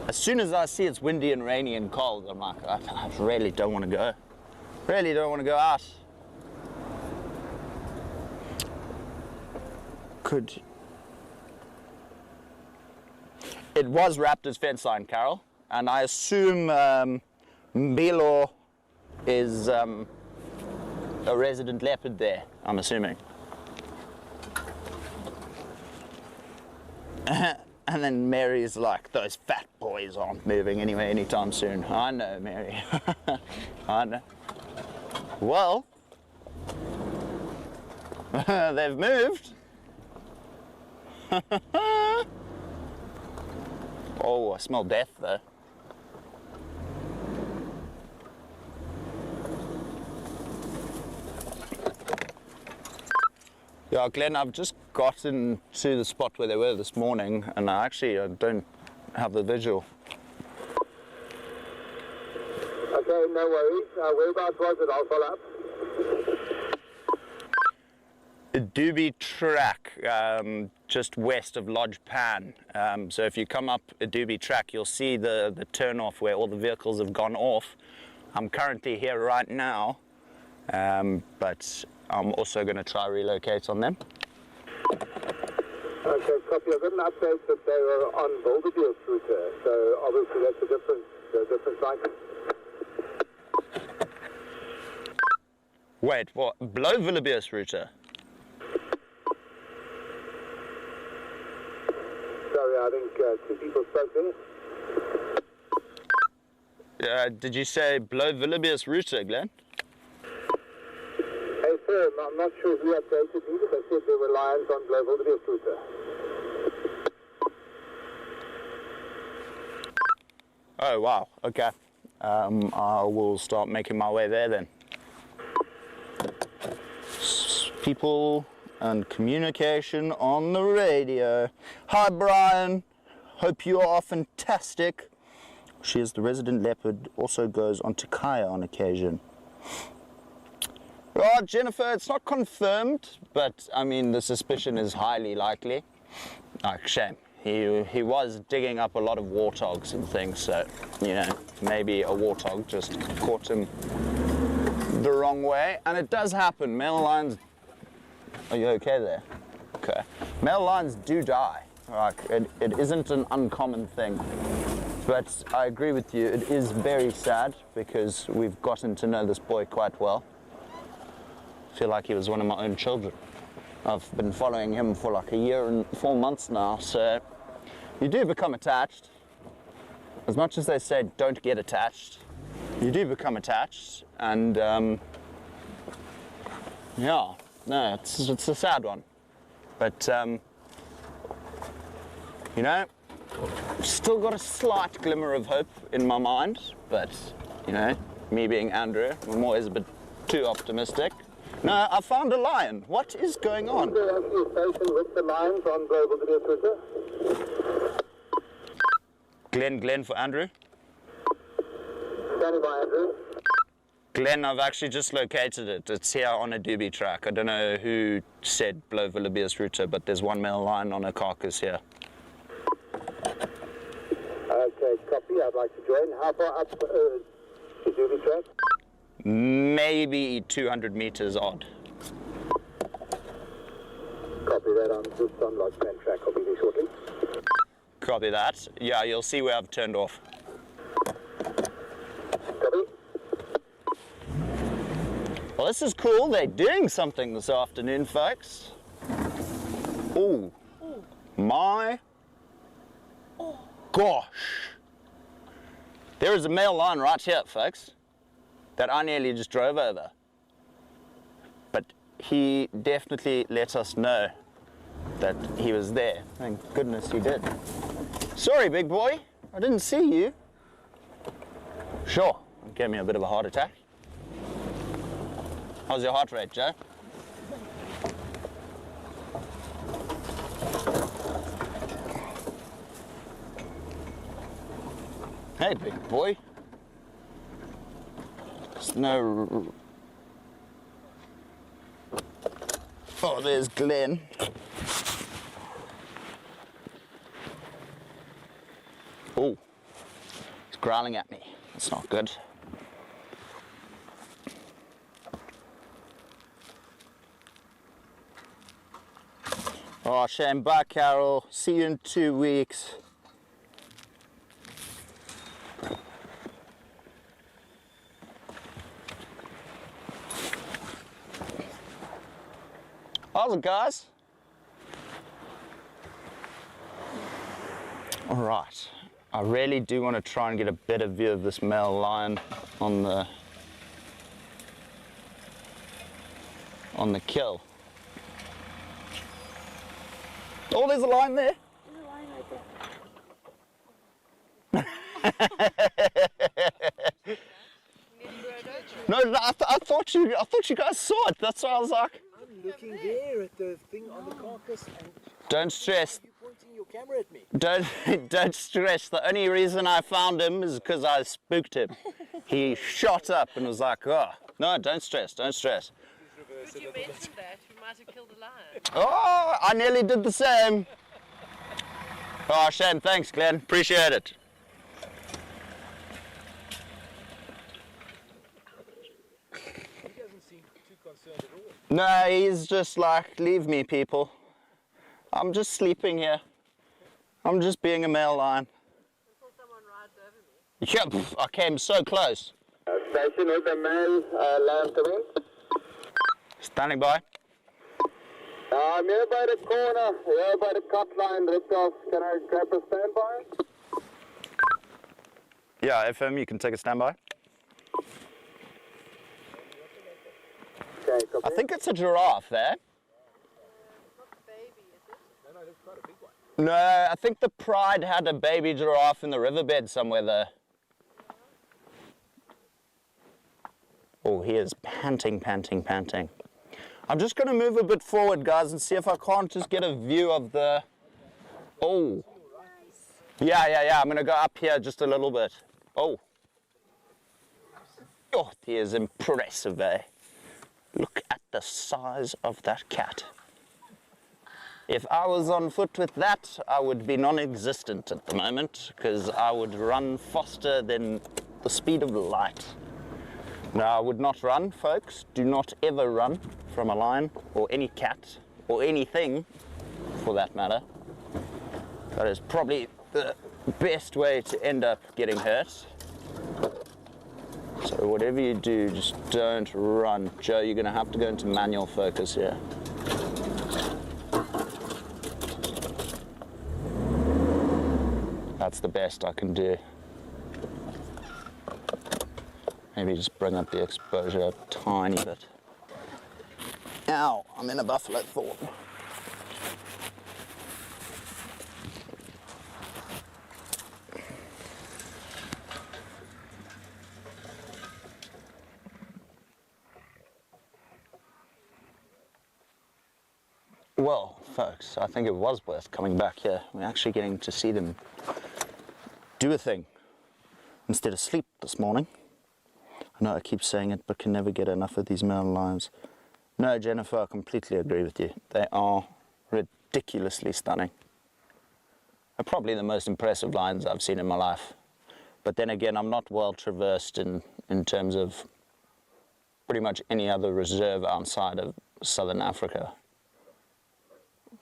A: As soon as I see it's windy and rainy and cold, I'm like, I really don't want to go. Really don't want to go out. It was Raptors fence line, Carol, and I assume Mbilo is a resident leopard there, I'm assuming. And then Mary's like, those fat boys aren't moving anyway anytime soon. I know, Mary. I know. Well, they've moved. Oh, I smell death though. Yeah, Glenn, I've just gotten to the spot where they were this morning, and I don't have the visual.
B: Okay, no worries. Whereabouts was it? I'll follow up.
A: Adobe Track, just west of Lodge Pan. So if you come up Adobe Track, you'll see the turn-off where all the vehicles have gone off. I'm currently here right now, but I'm also going to try relocate on them.
B: Okay, copy. I've got an update that they were on Birdwatching router, so obviously that's a different sighting.
A: Wait, what? Lowveld router?
B: Sorry, I think two people spoke there.
A: Did you say Lowveld router, Glenn?
B: Hey sir, I'm not sure who updated me, but they said there were lions on Lowveld of South Africa.
A: Oh wow, okay. I will start making my way there then. People and communication on the radio. Hi Brian, hope you are fantastic. She is the resident leopard, also goes on to Kaya on occasion. Right, Jennifer, it's not confirmed, but I mean the suspicion is highly likely. Like, shame. He was digging up a lot of warthogs and things, so, you know, maybe a warthog just caught him the wrong way. And it does happen. Male lions... Are you okay there? Okay. Male lions do die. Like, it isn't an uncommon thing. But I agree with you, it is very sad because we've gotten to know this boy quite well. I feel like he was one of my own children. I've been following him for like a year and 4 months now, so you do become attached. As much as they say don't get attached, you do become attached, and yeah, no, it's a sad one. But you know, still got a slight glimmer of hope in my mind, but you know, me being Andrew, I'm always a bit too optimistic. No, I found a lion. What is going on?
B: Is there actually a station with the lions on Birdwatching router?
A: Glenn for Andrew.
B: Standing by, Andrew.
A: Glenn, I've actually just located it. It's here on a doobie track. I don't know who said Lowveld router, but there's one male lion on a carcass here.
B: Okay, copy. I'd like to join. How far up the doobie track?
A: Maybe 200 meters odd.
B: Copy that. I'm just on Lodge Pan track. I'll be there shortly.
A: Copy that. Yeah, you'll see where I've turned off.
B: Copy.
A: Well, this is cool. They're doing something this afternoon, folks. Ooh. My gosh. There is a male lion right here, folks, that I nearly just drove over. But he definitely let us know that he was there. Thank goodness he did. Sorry, big boy, I didn't see you. Sure, it gave me a bit of a heart attack. How's your heart rate, Joe? Hey, big boy. There's no... Oh, there's Glenn. Oh, he's growling at me. That's not good. Oh, shame. Bye, Carol. See you in 2 weeks. How's it, guys? All right. I really do want to try and get a better view of this male lion on the kill. Oh, there's a lion there.
C: There's a lion right there.
A: No, I thought you guys saw it. That's why I was like.
E: I'm looking there at the thing on the carcass and
A: Don't stress.
E: you pointing your camera at me.
A: Don't stress. The only reason I found him is because I spooked him. He shot up and was like, oh, no, don't stress, don't stress.
F: Could you mention that? We might have killed a lion.
A: Oh, I nearly did the same. Oh, shame. Thanks, Glenn. Appreciate it.
E: He doesn't seem too concerned at all.
A: No, he's just like, leave me, people. I'm just sleeping here. I'm just being a male lion.
F: Until someone rides over me.
A: Yep, I came so close.
B: Station with the male lion to win.
A: Standing by.
B: Near by the corner, here by the cut line, ripped off. Can I grab a standby?
A: Yeah, FM, you can take a standby.
B: Okay, copy.
A: I think it's a giraffe there.
F: Not the baby, is it?
E: No, that's quite a big one.
A: No, I think the Pride had a baby giraffe in the riverbed somewhere there. Oh, he is panting, panting, panting. I'm just going to move a bit forward, guys, and see if I can't just get a view of the... Oh. Yeah. I'm going to go up here just a little bit. Oh. Oh, he is impressive, eh? Look at the size of that cat. If I was on foot with that, I would be non-existent at the moment, because I would run faster than the speed of light. No, I would not run, folks. Do not ever run from a lion or any cat or anything for that matter. That is probably the best way to end up getting hurt. So whatever you do, just don't run. Joe, you're going to have to go into manual focus here. That's the best I can do. Maybe just bring up the exposure a tiny bit. Ow, I'm in a buffalo thorn. Well, folks, I think it was worth coming back here. We're actually getting to see them do a thing instead of sleep this morning. I know I keep saying it, but can never get enough of these male lions. No, Jennifer, I completely agree with you. They are ridiculously stunning. They're probably the most impressive lions I've seen in my life. But then again, I'm not well traversed in terms of pretty much any other reserve outside of Southern Africa.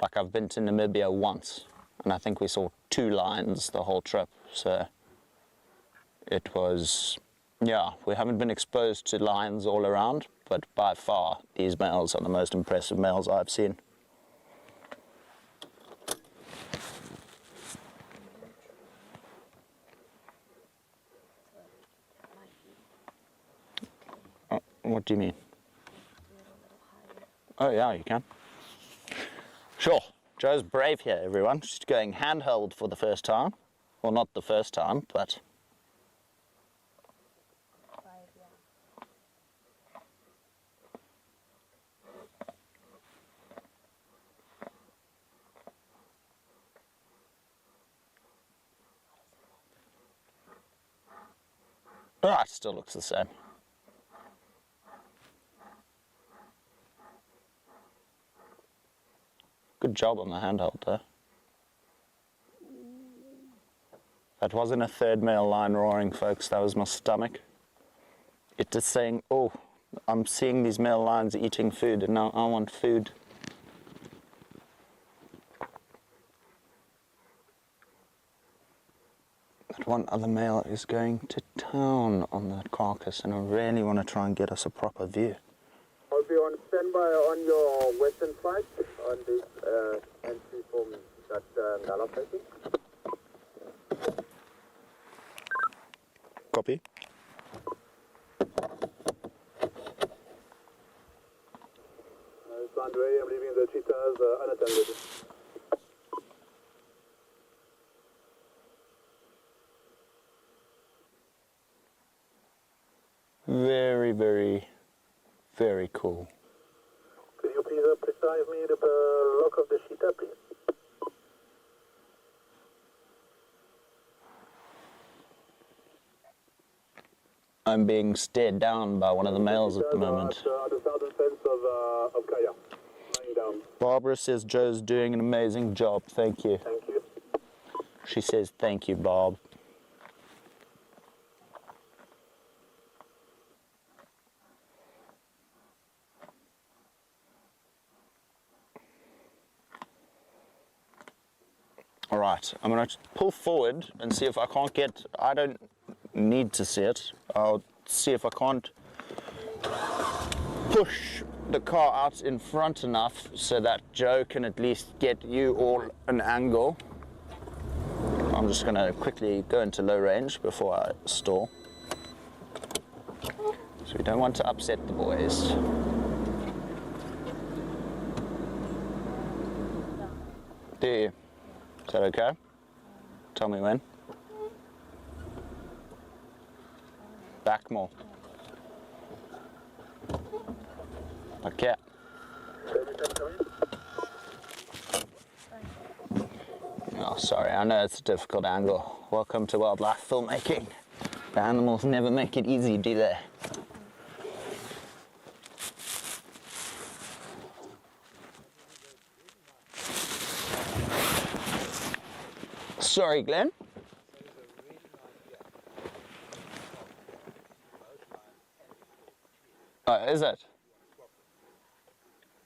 A: Like, I've been to Namibia once, and I think we saw 2 lions the whole trip. So it was... yeah, we haven't been exposed to lions all around, but by far, these males are the most impressive males I've seen. Oh, what do you mean? Oh yeah, you can. Sure. Joe's brave here, everyone. She's going handheld for the first time. Well, not the first time, but... Ah, it still looks the same. Good job on the handheld there. That wasn't a third male lion roaring, folks. That was my stomach. It is saying, oh, I'm seeing these male lions eating food and now I want food. That one other male is going to town on that carcass and I really want to try and get us a proper view.
B: I'll be on standby. fire on your western flight on this entry from that Nala facing.
A: Copy.
B: Andre, I'm leaving the cheetahs unattended.
A: Very, very, very cool.
B: Could you please precise me the lock of the cheetah, please?
A: I'm being stared down by one of the males at the moment.
B: At the southern fence of Kaya, lying down.
A: Barbara says Joe's doing an amazing job. Thank you.
B: Thank you.
A: She says thank you, Bob. All right, I'm going to pull forward and see if I can't get, I don't need to see it. I'll see if I can't push the car out in front enough so that Joe can at least get you all an angle. I'm just going to quickly go into low range before I stall. So we don't want to upset the boys. Do you? Is that okay? Tell me when. Back more. Okay. Oh, sorry, I know it's a difficult angle. Welcome to wildlife filmmaking. The animals never make it easy, do they? Sorry, Glenn. Oh, is it?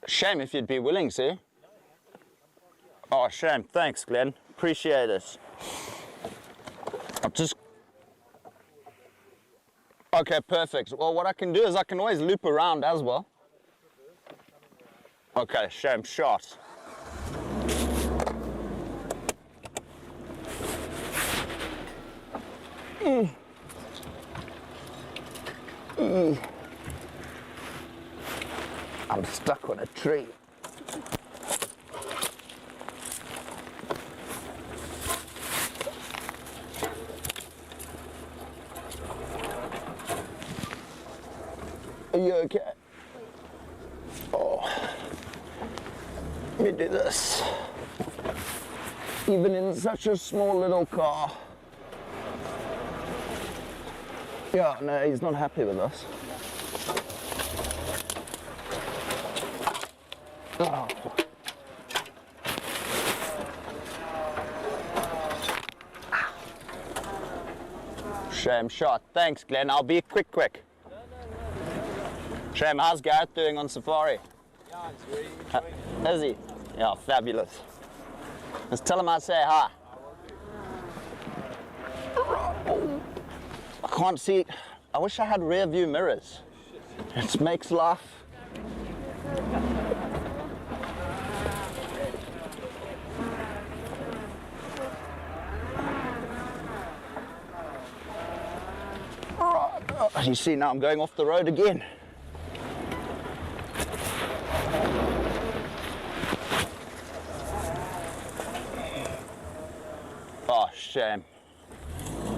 A: Shame if you'd be willing to. Oh, shame. Thanks, Glenn. Appreciate it. I'll just... Okay, perfect. Well, what I can do is I can always loop around as well. Okay, shame. Shot. I'm stuck on a tree. Are you okay? Oh, let me do this. Even in such a small little car. Yeah, no, he's not happy with us. Oh. Shame shot. Thanks, Glenn. I'll be quick. Shame, how's Gareth doing on safari?
E: Yeah, he's really enjoying it.
A: Is he? Yeah, fabulous. Let's tell him I say hi. I can't see. I wish I had rear view mirrors. It makes life. You see, now I'm going off the road again. Oh, shame.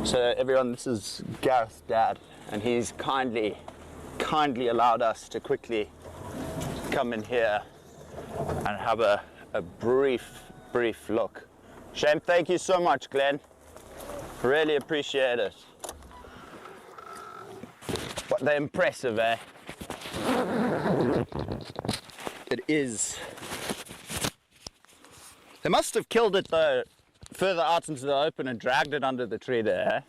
A: So everyone, this is Gareth's dad, and he's kindly allowed us to quickly come in here and have a brief look. Shame, thank you so much, Glenn. Really appreciate it. But they're impressive, eh? It is. They must have killed it though, further out into the open and dragged it under the tree there, eh?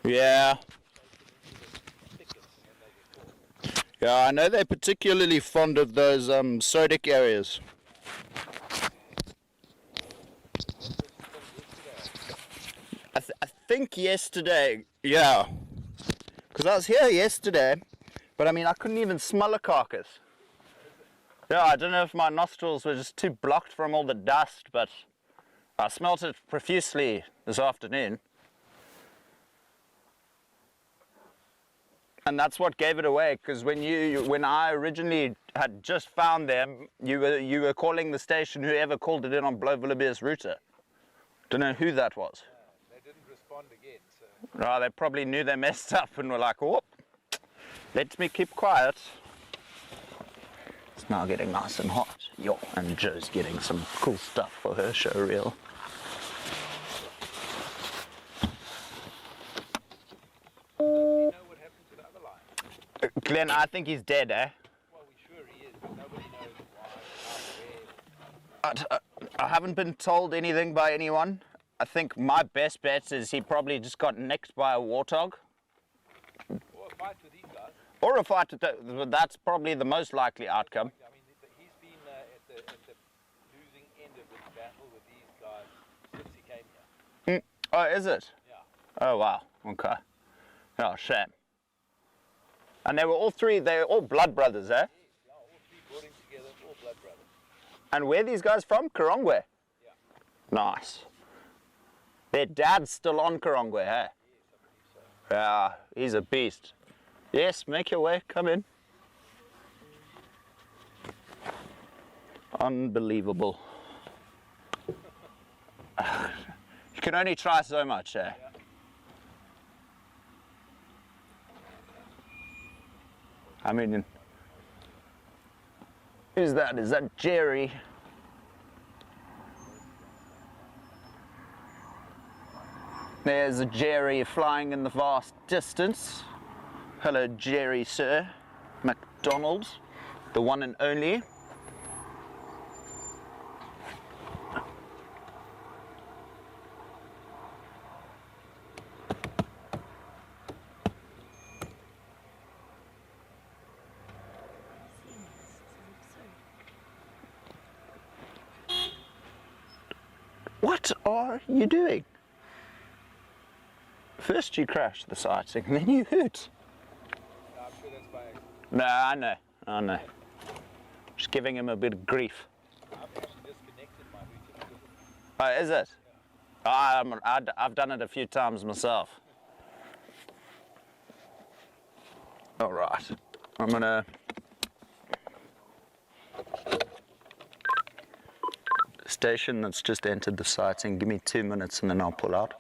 A: Yeah. Yeah, I know they're particularly fond of those sodic areas. I think yesterday, yeah. Because I was here yesterday, but I mean, I couldn't even smell a carcass. Yeah, I don't know if my nostrils were just too blocked from all the dust, but I smelt it profusely this afternoon. And that's what gave it away, because when I originally had just found them, you were calling the station, whoever called it in on Lowveld's router. Don't know who that was.
E: They didn't respond again, so...
A: No, they probably knew they messed up and were like, oh, let me keep quiet. It's now getting nice and hot. Yo, and Jo's getting some cool stuff for her show reel.
E: Nobody know what happened to the other lion?
A: Glenn, I think he's dead, eh?
E: Well, we're sure he is, but nobody knows why, how, where.
A: I haven't been told anything by anyone. I think my best bet is he probably just got nicked by a warthog.
E: Or a fight with these guys.
A: Or a fight, that's probably the most likely outcome.
E: I mean, he's been at the losing end of this battle with these guys since he came here.
A: Oh, is it?
E: Yeah.
A: Oh, wow. Okay. Oh, shame. And they were all blood brothers, eh?
E: Yeah, all three boarding together, all blood brothers.
A: And where are these guys from? Karongwe?
E: Yeah.
A: Nice. Their dad's still on Karongwe, eh?
E: Yes, I believe so.
A: Yeah, he's a beast. Yes, make your way, come in. Unbelievable. You can only try so much, eh?
E: Yeah.
A: I mean, who's that? Is that Jerry? There's a Jerry flying in the vast distance. Hello, Jerry, sir. McDonald, the one and only. What are you doing? First you crash the sighting, and then you hoot.
E: No, I'm sure that's by accident.
A: No, I know. Just giving him a bit of grief.
E: I've actually disconnected my router because of
A: Oh, is it? I've done it a few times myself. All right, I'm gonna station that's just entered the sighting. Give me 2 minutes and then I'll pull out.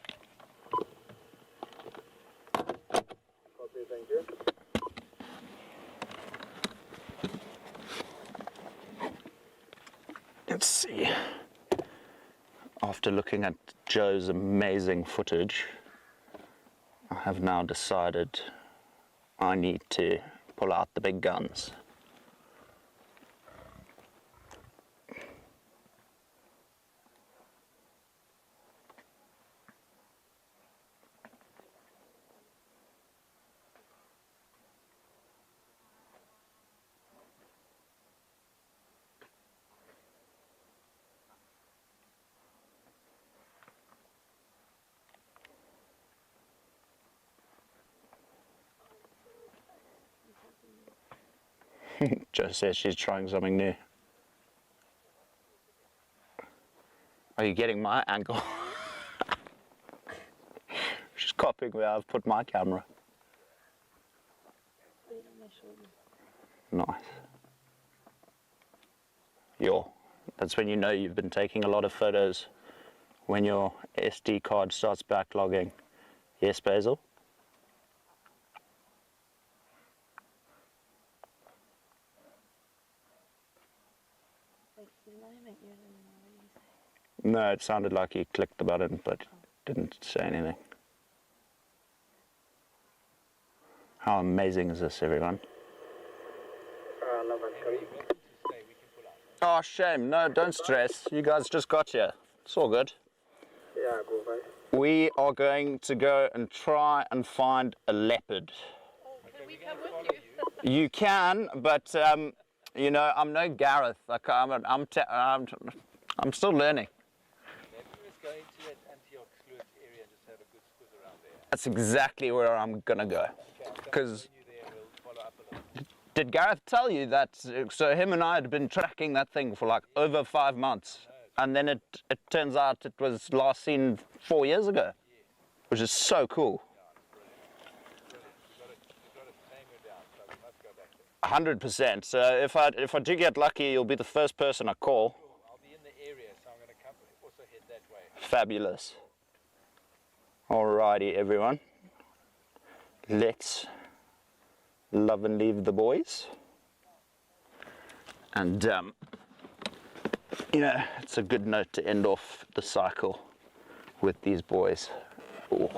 B: Copy, thank you.
A: Let's see. After looking at Joe's amazing footage, I have now decided I need to pull out the big guns. Jo says she's trying something new. Are you getting my angle? She's copying where I've put my camera. Nice. That's when you know you've been taking a lot of photos, when your SD card starts backlogging. Yes, Basil? No, it sounded like he clicked the button, but didn't say anything. How amazing is this, everyone? Oh, shame. No, don't stress. You guys just got here. It's all good.
B: Yeah, go away.
A: We are going to go and try and find a leopard.
F: Can we come with you?
A: You can, but you know, I'm no Gareth. Like, I'm still learning.
E: Maybe we just go into that Antioch fluid area and just have a good squiz
A: That's exactly where I'm gonna go. Because did Gareth tell you that? So him and I had been tracking that thing for like over 5 months, and then it turns out it was last seen 4 years ago, which is so cool. 100%. So if I do get lucky, you'll be the first person I call.
E: I'll be in the area, so I'm going to come also head that way.
A: Fabulous. Alrighty, everyone. Let's love and leave the boys. And you know, it's a good note to end off the cycle with these boys. Ooh.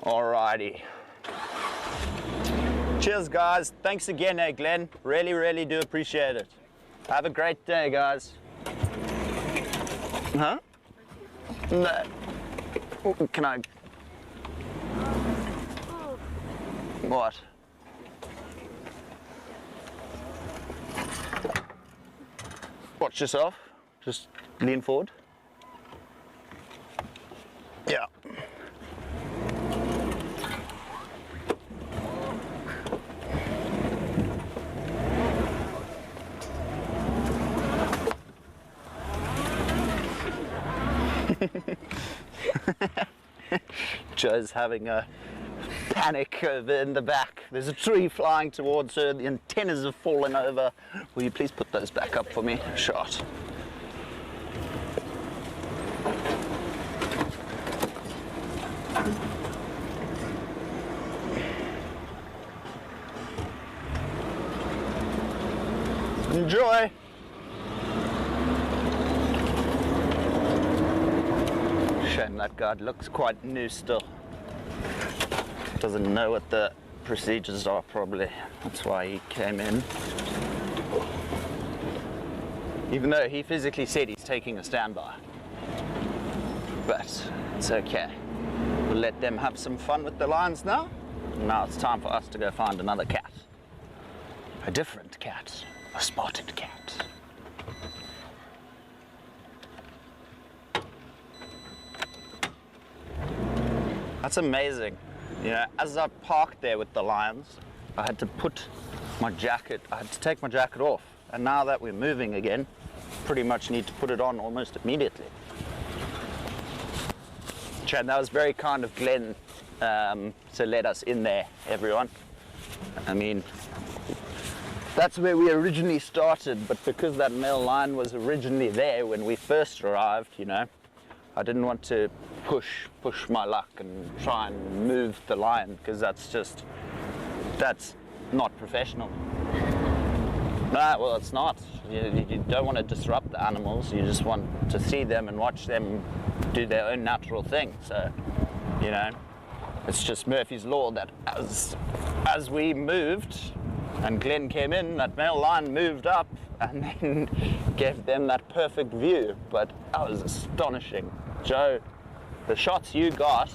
A: Alrighty. Cheers, guys. Thanks again, Glenn. Really, really do appreciate it. Have a great day, guys. Huh? No. Can I? What? Watch yourself. Just lean forward. Yeah. Joe's having a panic over in the back. There's a tree flying towards her. The antennas have fallen over. Will you please put those back up for me? Shot. Enjoy. Shame that guy looks quite new still. Doesn't know what the procedures are probably. That's why he came in. Even though he physically said he's taking a standby. But it's okay. We'll let them have some fun with the lions now. Now it's time for us to go find another cat. A different cat. A spotted cat. That's amazing. You know, as I parked there with the lions, I had to put my jacket, I had to take my jacket off. And now that we're moving again, pretty much need to put it on almost immediately. Chad, that was very kind of Glenn to let us in there, everyone. I mean, that's where we originally started, but because that male lion was originally there when we first arrived, you know, I didn't want to push my luck and try and move the lion, because that's not professional. No, well, it's not. You don't want to disrupt the animals. You just want to see them and watch them do their own natural thing. So, you know, it's just Murphy's Law that as we moved and Glenn came in, that male lion moved up and then gave them that perfect view. But that was astonishing. Joe, the shots you got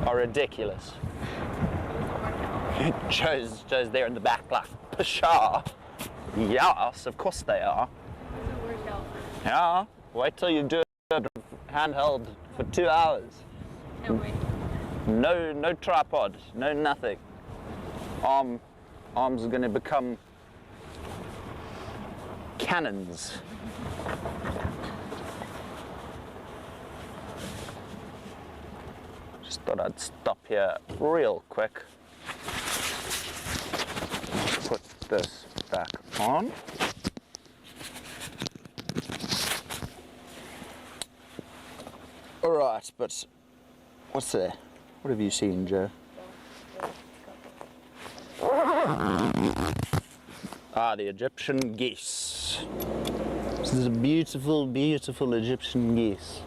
A: are ridiculous. Joe's there in the back like, pshaw. Yes, of course they are. Yeah, wait till you do it handheld for 2 hours.
F: Can't wait.
A: No tripod, no nothing. Arms are going to become cannons. Just thought I'd stop here real quick. Put this back on. Alright, but what's there? What have you seen, Joe? Ah, the Egyptian geese. This is a beautiful, beautiful Egyptian geese.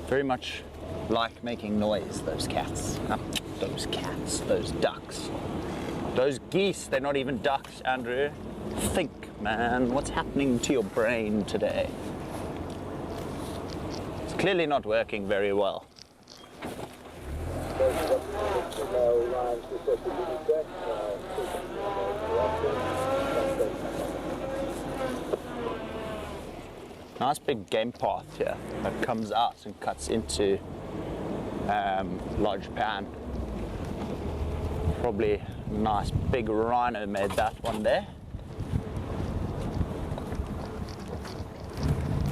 A: Very much like making noise, those cats. Those cats, those ducks. Those geese, they're not even ducks, Andrew. Think, man, what's happening to your brain today? It's clearly not working very well. Nice big game path here that comes out and cuts into large pan. Probably a nice big rhino made that one there.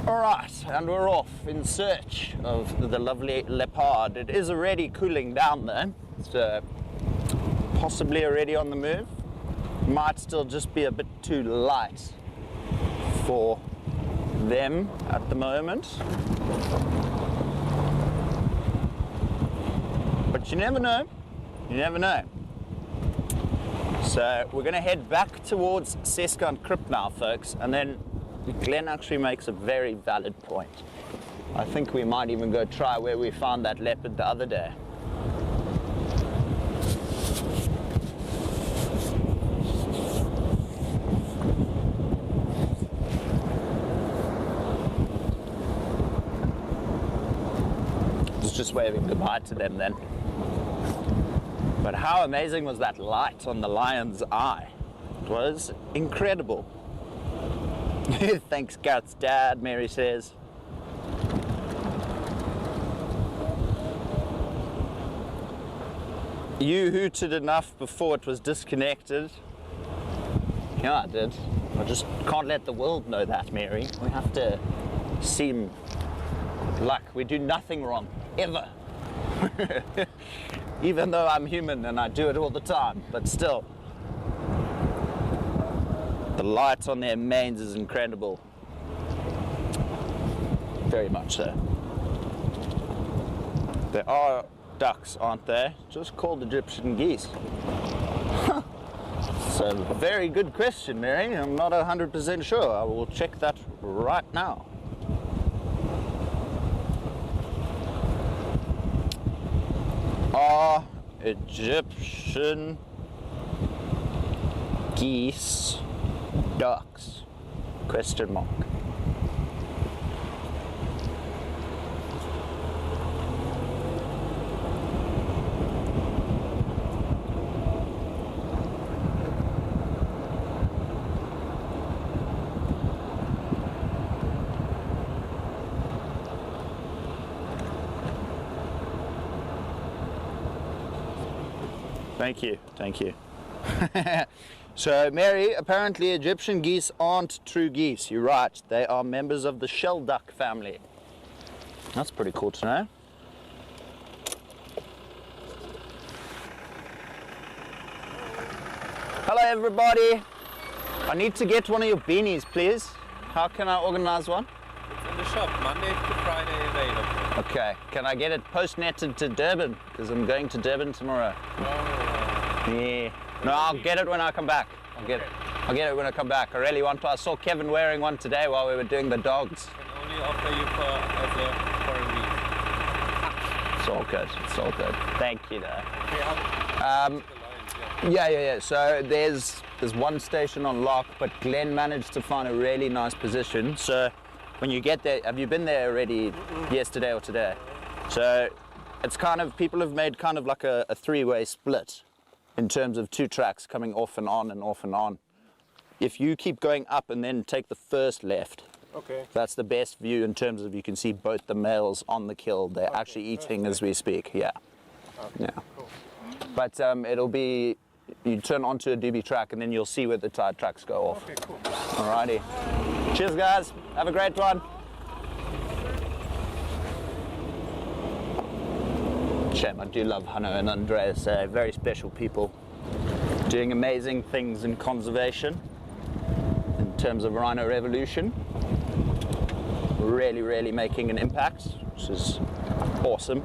A: Alright, and we're off in search of the lovely leopard. It is already cooling down though. It's possibly already on the move. Might still just be a bit too light for them at the moment. But you never know. You never know. So we're going to head back towards Seskant Crypt now, folks, and then Glenn actually makes a very valid point. I think we might even go try where we found that leopard the other day. Just waving goodbye to them then. But how amazing was that light on the lion's eye? It was incredible. Thanks, Gareth's dad, Mary says. You hooted enough before it was disconnected. Yeah, I did. I just can't let the world know that, Mary. We have to seem like we do nothing wrong. Ever. Even though I'm human and I do it all the time, but still. The light on their manes is incredible. Very much so. They are ducks, aren't they? Just called Egyptian geese. It's a very good question, Mary. I'm not 100% sure. I will check that right now. Are Egyptian geese ducks? Question mark. Thank you, thank you. So, Mary, apparently Egyptian geese aren't true geese. You're right, they are members of the shell duck family. That's pretty cool to know. Hello, everybody. I need to get one of your beanies, please. How can I organize one?
E: It's in the shop, Monday to Friday available.
A: Okay, can I get it post-netted to Durban? Because I'm going to Durban tomorrow. Yeah. No, I'll get it when I come back. I'll get it when I come back. I really want to. I saw Kevin wearing one today while we were doing the dogs.
E: I can only offer you for a week.
A: It's all good. It's all good. Thank you, though.
E: Yeah.
A: Yeah. So there's one station on lock, but Glenn managed to find a really nice position. So when you get there, have you been there already yesterday or today? So it's kind of, people have made kind of like a three-way split in terms of two tracks coming off and on and off and on. If you keep going up and then take the first left,
C: Okay.
A: that's the best view in terms of you can see both the males on the kill. They're actually eating as we speak. Yeah.
C: Okay,
A: Yeah.
C: cool.
A: But it'll be, you turn onto a doobie track and then you'll see where the tide tracks go off.
C: Okay, cool.
A: Alrighty. Cheers, guys. Have a great one. Shame, I do love Hanno and Andreas. Very special people doing amazing things in conservation in terms of rhino revolution. Really making an impact, which is awesome.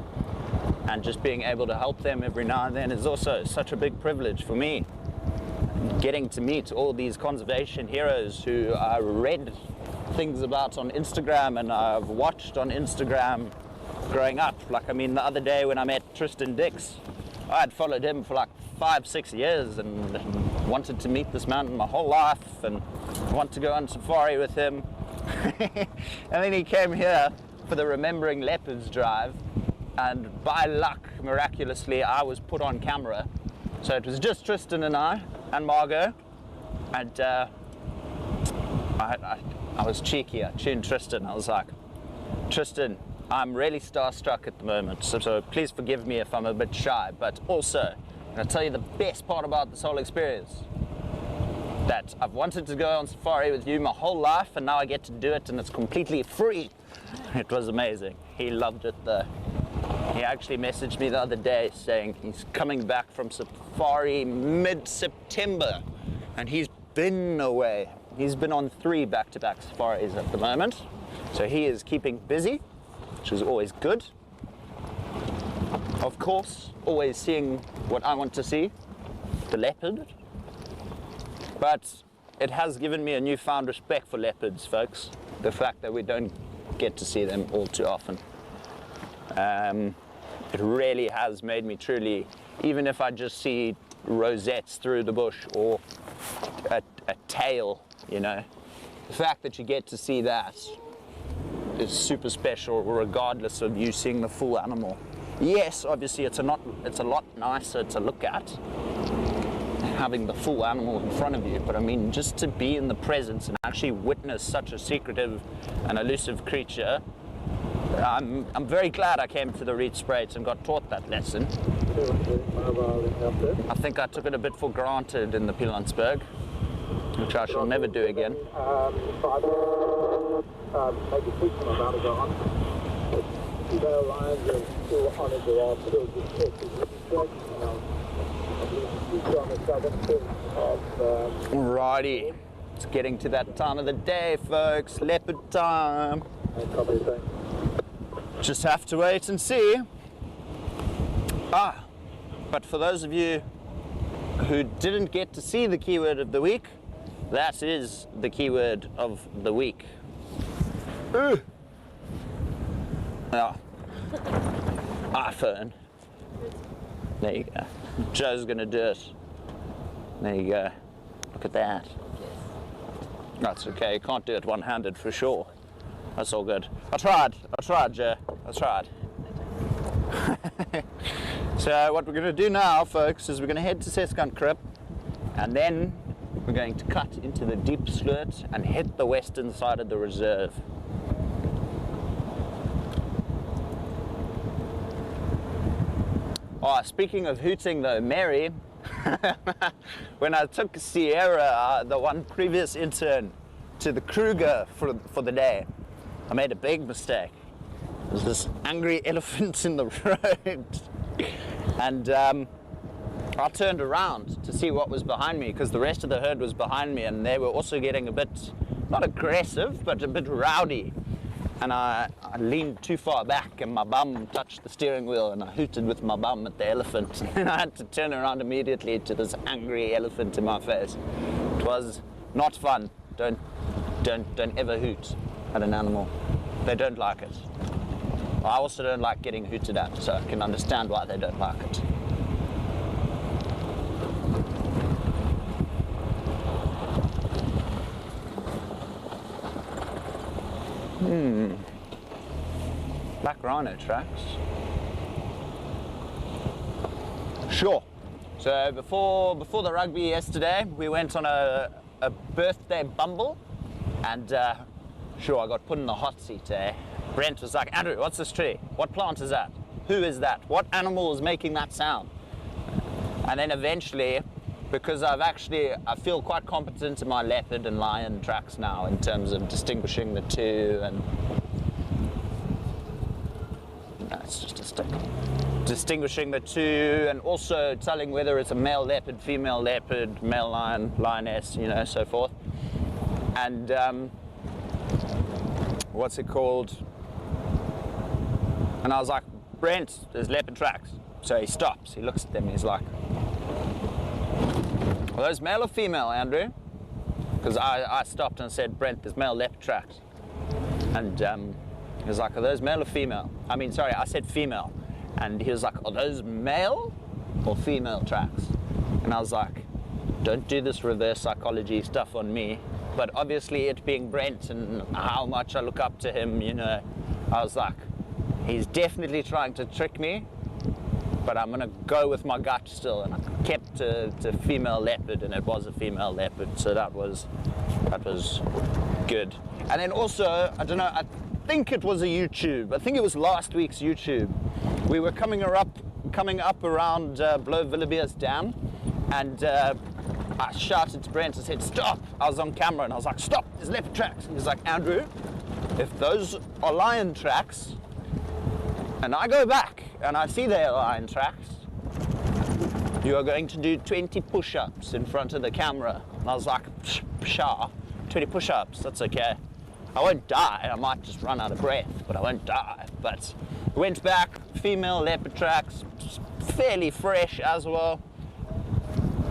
A: And just being able to help them every now and then is also such a big privilege for me. Getting to meet all these conservation heroes who I read things about on Instagram and I've watched on Instagram growing up. Like, I mean, the other day when I met Tristan Dix, I had followed him for like 5-6 years and wanted to meet this man my whole life and want to go on safari with him. And then he came here for the Remembering Leopards drive, and by luck, miraculously, I was put on camera. So it was just Tristan and I and Margot, and I was cheeky. I tuned Tristan. I was like, Tristan, I'm really starstruck at the moment, so please forgive me if I'm a bit shy, but also, I'm going to tell you the best part about this whole experience. That I've wanted to go on safari with you my whole life, and now I get to do it, and it's completely free. It was amazing. He loved it though. He actually messaged me the other day saying he's coming back from safari mid-September, and he's been away. He's been on 3 back-to-back safaris at the moment, so he is keeping busy, which is always good. Of course, always seeing what I want to see, the leopard. But it has given me a newfound respect for leopards, folks. The fact that we don't get to see them all too often. It really has made me truly, even if I just see rosettes through the bush or a tail, you know, the fact that you get to see that is super special regardless of you seeing the full animal. Yes, obviously it's a lot nicer to look at having the full animal in front of you, but I mean, just to be in the presence and actually witness such a secretive and elusive creature, I'm very glad I came to the Rietspruit and got taught that lesson. I think I took it a bit for granted in the Pilansberg, which I shall never do again. Alrighty, it's getting to that time of the day, folks. Leopard time. Just have to wait and see. But for those of you who didn't get to see the keyword of the week, that is the keyword of the week. iPhone. There you go. Joe's gonna do it. There you go. Look at that. That's okay. You can't do it one-handed for sure. That's all good. I tried, Joe. I tried. So what we're going to do now, folks, is we're going to head to Seskankrip, and then we're going to cut into the deep sloot and hit the western side of the reserve. Oh, speaking of hooting though, Mary, when I took Sierra, the one previous intern, to the Kruger for the day, I made a big mistake. There's this angry elephant in the road. And I turned around to see what was behind me, because the rest of the herd was behind me, and they were also getting a bit, not aggressive, but a bit rowdy. And I leaned too far back, and my bum touched the steering wheel, and I hooted with my bum at the elephant. And I had to turn around immediately to this angry elephant in my face. It was not fun. Don't ever hoot at an animal. They don't like it. I also don't like getting hooted at, so I can understand why they don't like it. Black rhino tracks. Sure. So before the rugby yesterday, we went on a birthday bumble, and sure, I got put in the hot seat, eh? Brent was like, Andrew, what's this tree? What plant is that? Who is that? What animal is making that sound? And then eventually, because I feel quite competent in my leopard and lion tracks now in terms of distinguishing the two, and no, it's just a stick. Distinguishing the two, and also telling whether it's a male leopard, male lion, lioness, you know, so forth. And what's it called? And I was like, Brent, there's leopard tracks. So he stops, he looks at them, and he's like, are those male or female, Andrew? Because I stopped and said, Brent, there's male leopard tracks. And he was like, are those male or female? I said female. And he was like, are those male or female tracks? And I was like, don't do this reverse psychology stuff on me. But obviously, it being Brent and how much I look up to him, you know, I was like, he's definitely trying to trick me, but I'm gonna go with my gut still. And I kept to female leopard, and it was a female leopard, so that was good. And then also, I don't know, think it was a YouTube. I think it was last week's YouTube. We were coming up around Lowveld Dam, and I shouted to Brent. I said, "Stop!" I was on camera, and I was like, "Stop! There's leopard tracks." And he's like, "Andrew, if those are lion tracks, and I go back and I see they are lion tracks, you are going to do 20 push-ups in front of the camera." And I was like, "Pshaw, 20 push-ups, that's okay. I won't die. I might just run out of breath, but I won't die." But went back, female leopard tracks, fairly fresh as well.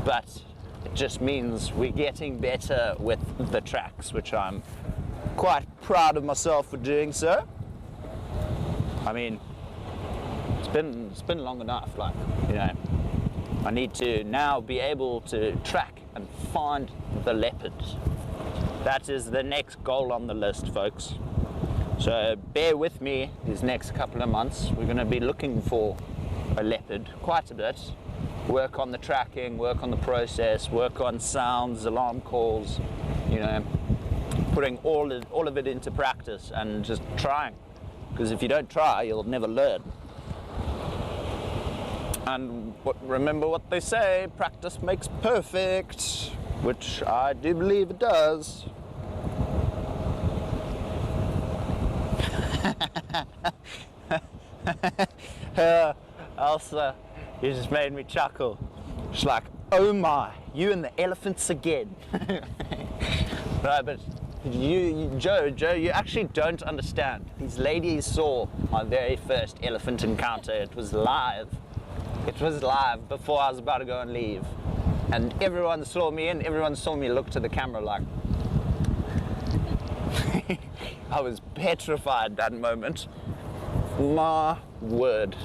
A: But it just means we're getting better with the tracks, which I'm quite proud of myself for doing so. I mean, it's been long enough, like, you know. I need to now be able to track and find the leopards. That is the next goal on the list, folks. So bear with me these next couple of months. We're going to be looking for a leopard quite a bit. Work on the tracking, work on the process, work on sounds, alarm calls, you know, putting all of it into practice and just trying. Because if you don't try, you'll never learn. And remember what they say, practice makes perfect, which I do believe it does. Elsa, you just made me chuckle. She's like, "Oh my, you and the elephants again." No, but Joe, you actually don't understand. These ladies saw my very first elephant encounter. It was live. It was live before I was about to go and leave. And everyone saw me, and everyone saw me look to the camera like... I was petrified that moment. My word.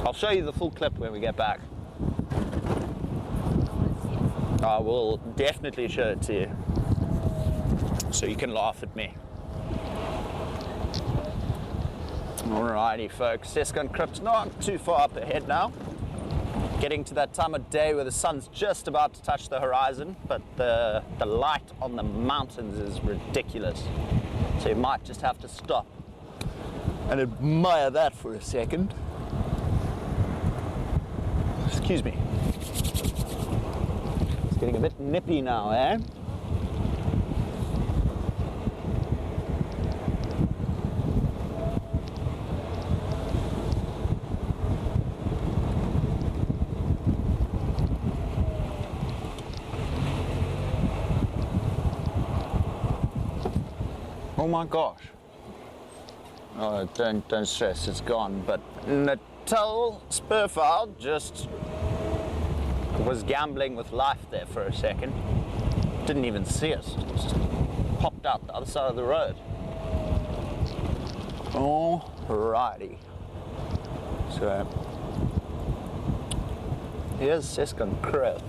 A: I'll show you the full clip when we get back. I will definitely show it to you, so you can laugh at me. Alrighty folks, Sescon Crypt's not too far up ahead now. Getting to that time of day where the sun's just about to touch the horizon, but the light on the mountains is ridiculous. So you might just have to stop and admire that for a second. Excuse me. It's getting a bit nippy now, eh? Oh my gosh. Oh, don't stress, it's gone. But Natal Spurfowl just was gambling with life there for a second. Didn't even see us. Just popped out the other side of the road. Alrighty. So here's Sescon Crypt.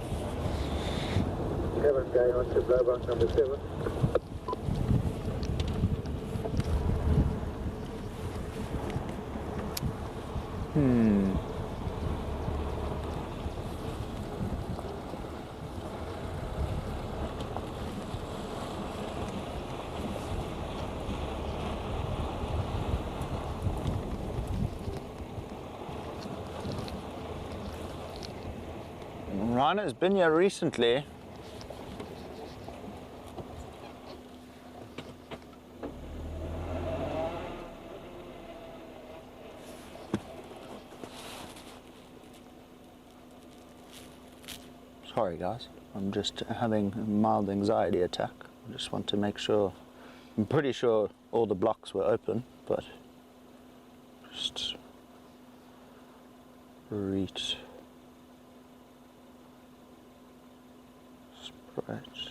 B: Kevin going on to Birdwatch number 7.
A: Rhino's been here recently. Sorry guys, I'm just having a mild anxiety attack. I just want to make sure, I'm pretty sure all the blocks were open, but just reach. Sprite.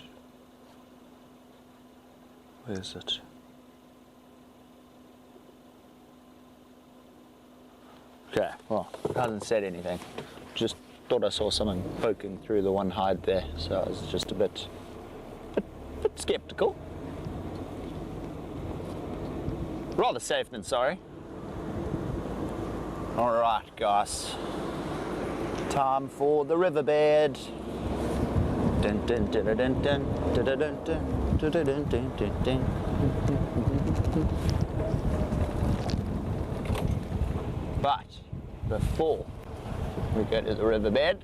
A: Where is it? Okay, well, it hasn't said anything. Just thought I saw something poking through the one hide there, so I was just a bit skeptical. Rather safe than sorry. Alright guys, time for the riverbed. Dun, dun, dun, dun, dun, dun, dun, dun, dun. But before we go to the riverbed,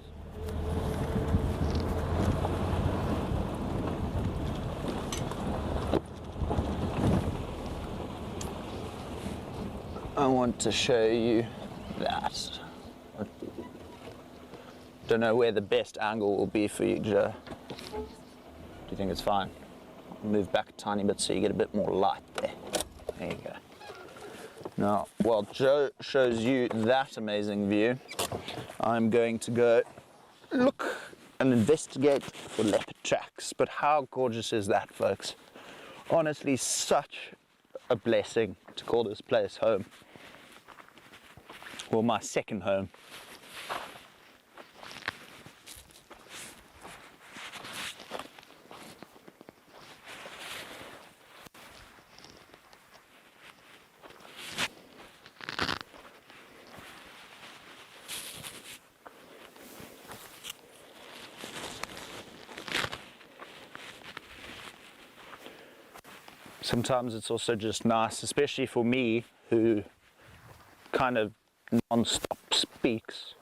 A: I want to show you that. I don't know where the best angle will be for you, Joe. Do you think it's fine? Move back a tiny bit so you get a bit more light there. There you go. Now, while Joe shows you that amazing view, I'm going to go look and investigate for leopard tracks. But how gorgeous is that, folks? Honestly, such a blessing to call this place home. Well, my second home. Sometimes it's also just nice, especially for me who kind of non-stop speaks.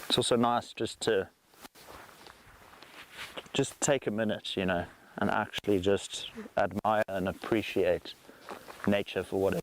A: It's also nice just to take a minute, you know, and actually just admire and appreciate nature for what it is.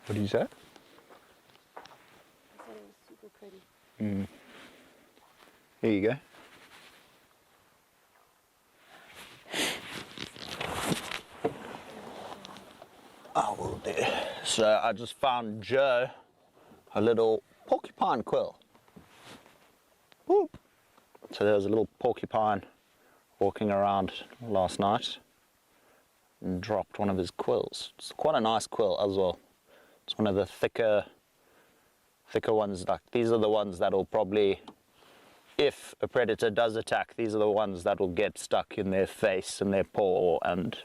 A: What did you say?
F: I said it was super pretty.
A: Here you go. I will do. So I just found Joe a little porcupine quill. Woo. So there was a little porcupine walking around last night and dropped one of his quills. It's quite a nice quill as well. It's one of the thicker ones. Like these are the ones that will probably, if a predator does attack, these are the ones that will get stuck in their face and their paw, and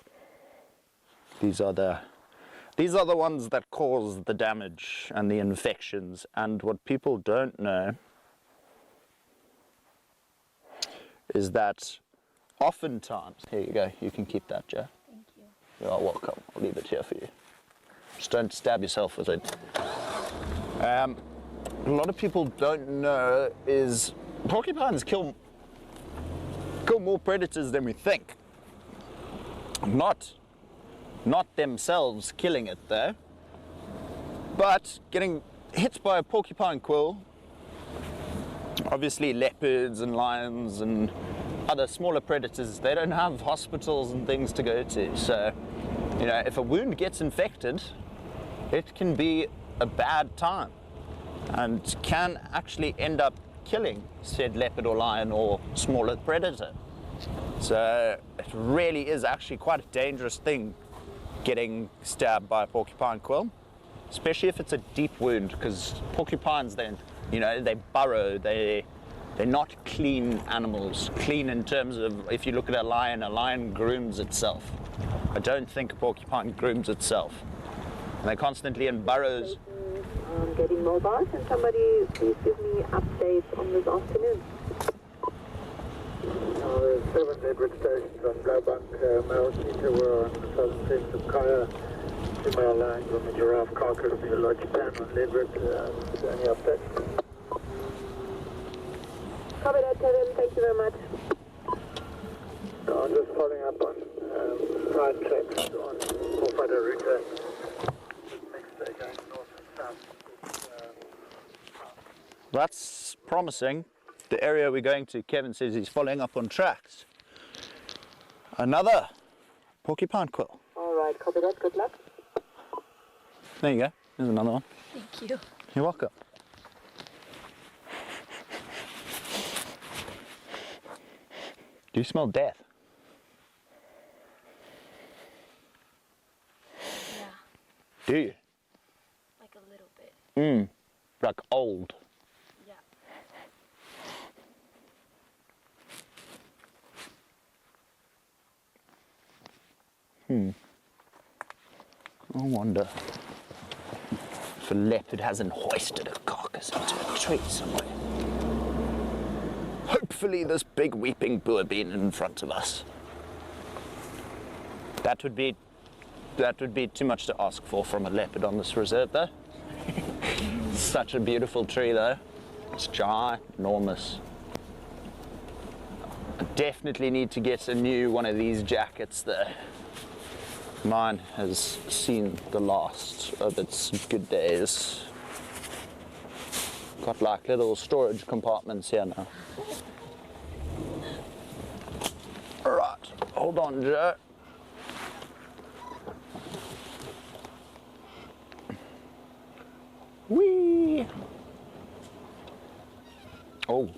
A: these are the ones that cause the damage and the infections. And what people don't know is that oftentimes, here you go, you can keep that, Joe.
F: Thank you.
A: You are welcome. I'll leave it here for you. Just don't stab yourself with it. A lot of people don't know is porcupines kill more predators than we think. Not themselves killing it though, but getting hit by a porcupine quill. Obviously leopards and lions and other smaller predators, they don't have hospitals and things to go to. So, you know, if a wound gets infected, it can be a bad time and can actually end up killing said leopard or lion or smaller predator. So it really is actually quite a dangerous thing getting stabbed by a porcupine quill, especially if it's a deep wound, because porcupines, they burrow, they're not clean animals. Clean in terms of, if you look at a lion grooms itself. I don't think a porcupine grooms itself. And they're constantly in burrows.
D: Getting mobile. Can somebody please give me updates on this afternoon?
B: There's 7 Edward stations on Glowbank, Mount Peter, we're on the southern fringe of Kaya. 2 mile lines on the giraffe carcass, the lodge pan on leopard, any updates?
D: Copy that, Kevin. Thank you very much.
B: I'm just following up on side tracks on Bushveld route. Next day going north and south.
A: That's promising. The area we're going to, Kevin says he's following up on tracks. Another porcupine quill.
D: All right, copy that. Good luck.
A: There you go. There's another one.
F: Thank you.
A: You're welcome. Do you smell death?
F: Yeah,
A: Do you?
F: like a little bit.
A: Like old.
F: Yeah.
A: I wonder if a leopard hasn't hoisted a carcass into a tree somewhere. Hopefully this big weeping boar being in front of us. That would be too much to ask for from a leopard on this reserve though. Such a beautiful tree though. It's ginormous. I definitely need to get a new one of these jackets though. Mine has seen the last of its good days. Got like little storage compartments here now. Right, hold on, Joe. Whee! Oh.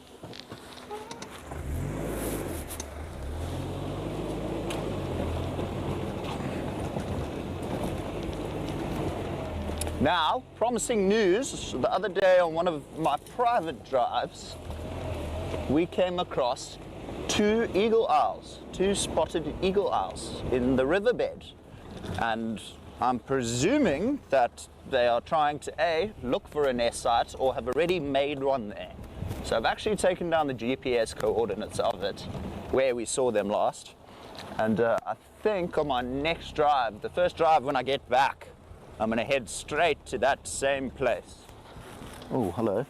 A: Now, promising news. The other day on one of my private drives, we came across two spotted eagle owls in the riverbed. And I'm presuming that they are trying to A, look for a nest site or have already made one there. So I've actually taken down the GPS coordinates of it, where we saw them last. And I think on my next drive, the first drive when I get back, I'm gonna head straight to that same place. Oh, hello.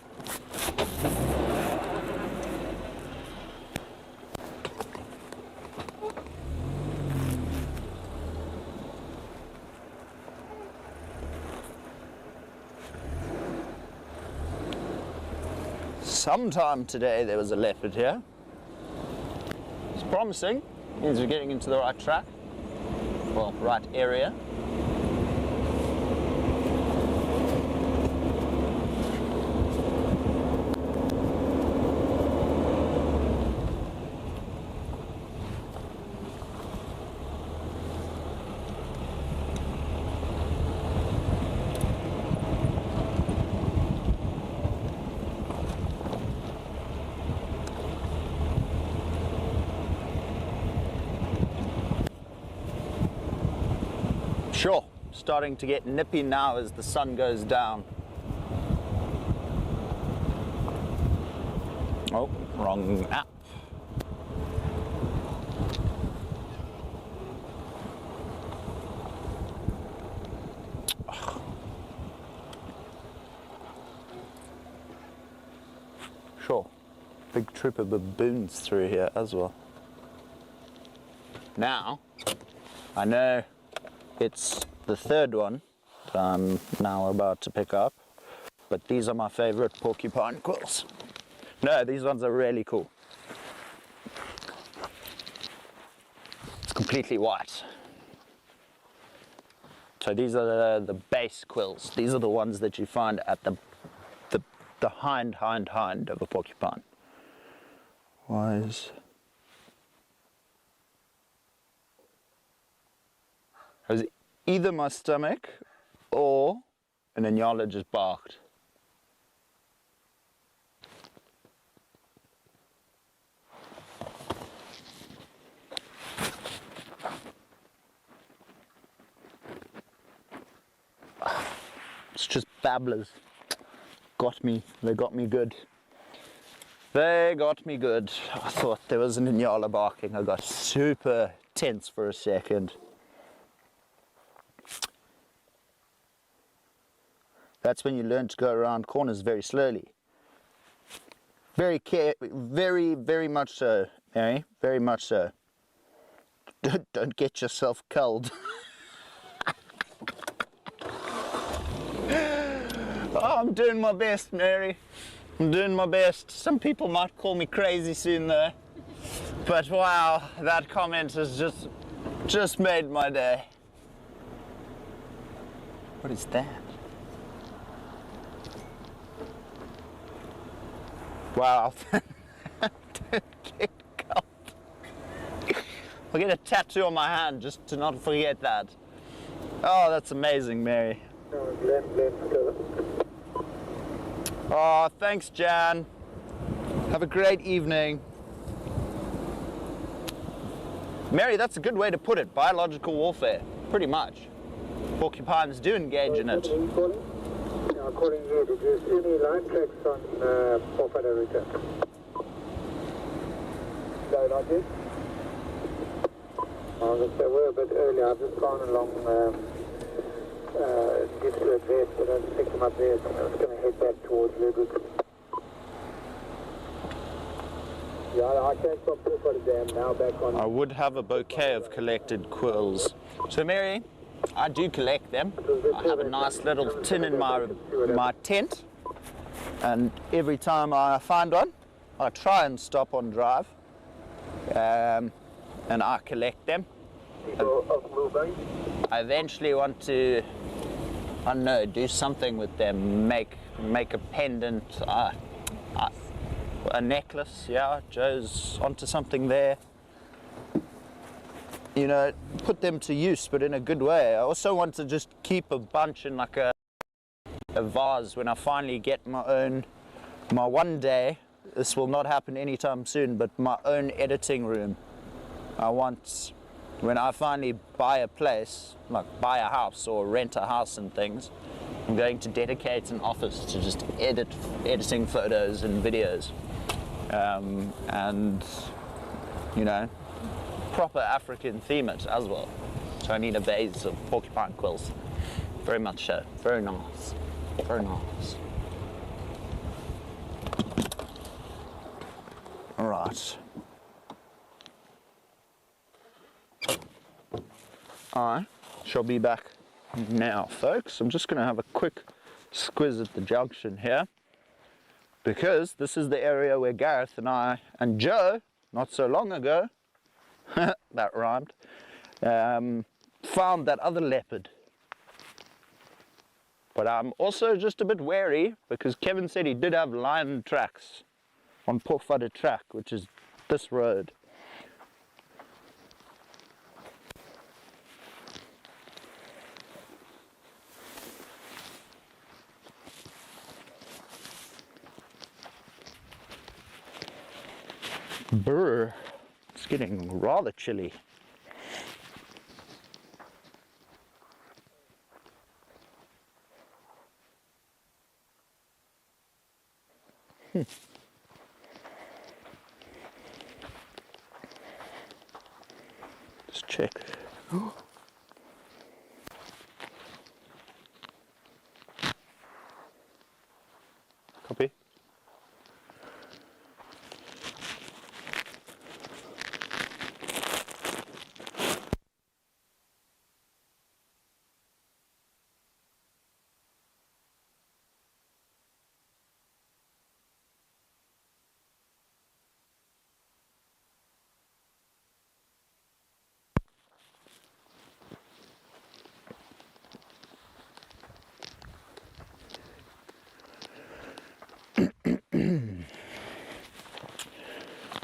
A: Sometime today there was a leopard here. It's promising. Means we're getting into the right track. Well, right area. Sure, starting to get nippy now as the sun goes down. Oh, wrong app. Sure, big troop of baboons through here as well. Now, I know it's the third one that I'm now about to pick up, but these are my favorite porcupine quills. No, these ones are really cool. It's completely white. So these are the base quills. These are the ones that you find at the hind of a porcupine. Why is... It was either my stomach or an Inyala just barked. It's just babblers. Got me. They got me good. They got me good. I thought there was an Inyala barking. I got super tense for a second. That's when you learn to go around corners very slowly. Very much so, Mary, very much so. Don't get yourself culled. Oh, I'm doing my best, Mary. I'm doing my best. Some people might call me crazy soon though. But wow, that comment has just made my day. What is that? Wow. Don't get culled. I'll get a tattoo on my hand just to not forget that. Oh, that's amazing, Mary. Oh, thanks, Jan. Have a great evening. Mary, that's a good way to put it. Biological warfare, pretty much. Porcupines do engage in it.
B: According to you, did you see any line tracks on Porcupine return? No, not yet. I was going to say we're a bit early. I've just gone along get to address, but I just picked them up there, so I'm just going to head back towards Rietspruit. Yeah, I can't stop for the dam now, back on.
A: I would have a bouquet of collected quills. So Mary, I do collect them. I have a nice little tin in my tent, and every time I find one, I try and stop on drive, and I collect them. I eventually want to, I don't know, do something with them, make a pendant, a necklace. Yeah, Joe's onto something there. You know, put them to use, but in a good way. I also want to just keep a bunch in like a vase when I finally get my one day, this will not happen anytime soon, but my own editing room. I want, when I finally buy a place, like buy a house or rent a house and things, I'm going to dedicate an office to just editing photos and videos. And, you know, proper African theme it as well. So I need a vase of porcupine quills. Very much so. Very nice. Very nice. All right. I shall be back now, folks. I'm just going to have a quick squiz at the junction here, because this is the area where Gareth and I and Joe, not so long ago, that rhymed, found that other leopard. But I'm also just a bit wary because Kevin said he did have lion tracks on Porcupine track, which is this road. Brr, it's getting rather chilly. Just check. Copy.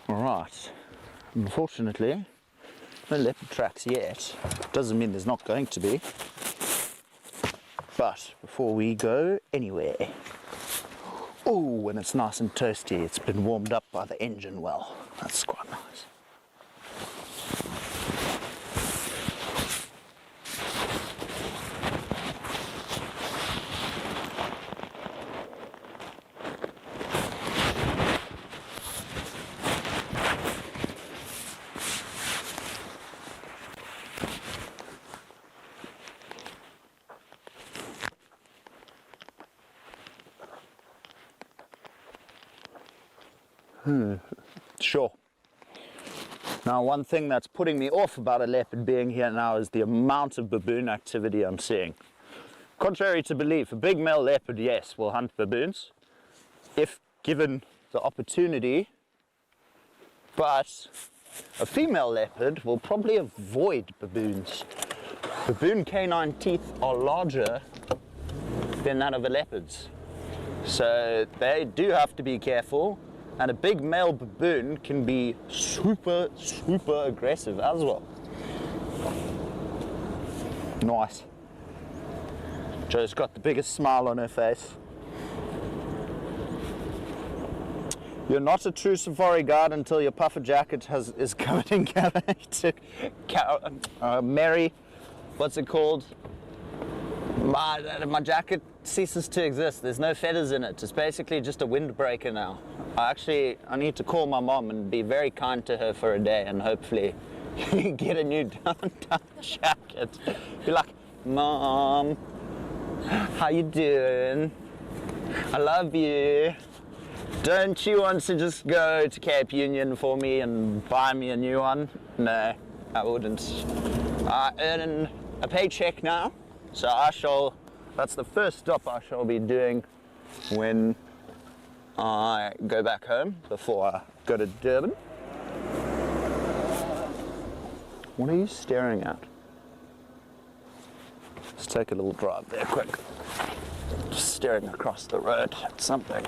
A: Alright, unfortunately, no leopard tracks yet. Doesn't mean there's not going to be. But before we go anywhere, oh, when it's nice and toasty, it's been warmed up by the engine well. That's quite nice. Sure. Now, one thing that's putting me off about a leopard being here now is the amount of baboon activity I'm seeing. Contrary to belief, a big male leopard, yes, will hunt baboons if given the opportunity, but a female leopard will probably avoid baboons. Baboon canine teeth are larger than that of a leopard's, so they do have to be careful. And a big male baboon can be super aggressive as well. Nice. Jo's got the biggest smile on her face. You're not a true safari guide until your puffer jacket is covered in Mary, what's it called? My jacket ceases to exist. There's no feathers in it. It's basically just a windbreaker now. I need to call my mom and be very kind to her for a day and hopefully get a new down jacket. Be like, Mom, how you doing? I love you. Don't you want to just go to Cape Union for me and buy me a new one? No, I wouldn't. I earn a paycheck now, so that's the first stop I shall be doing when I go back home before I go to Durban. What are you staring at? Let's take a little drive there quick. Just staring across the road at something.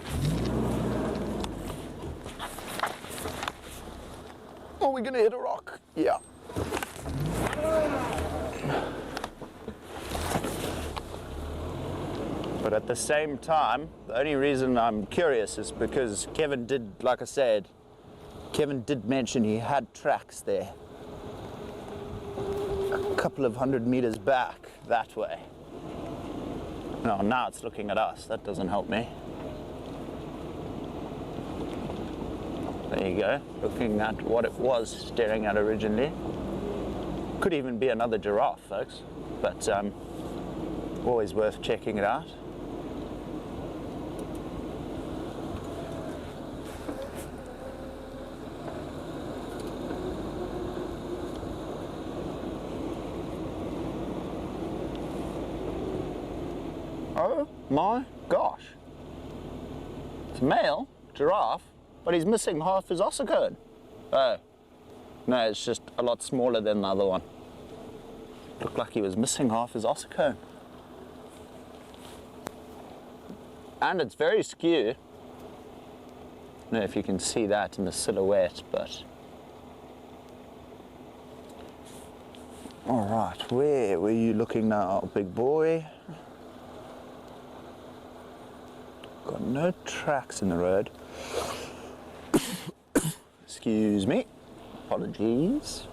A: Are we gonna hit a rock? Yeah. But at the same time, the only reason I'm curious is because Kevin did, like I said, Kevin did mention he had tracks there. A couple of 100 meters back, that way. No, now it's looking at us. That doesn't help me. There you go, looking at what it was staring at originally. Could even be another giraffe, folks, but always worth checking it out. Oh my gosh. It's a male giraffe, but he's missing half his ossicone. Oh, no, it's just a lot smaller than the other one. Looked like he was missing half his ossicone. And it's very skew. I don't know if you can see that in the silhouette, but... All right, where were you looking now, big boy? Got no tracks in the road. Excuse me, apologies.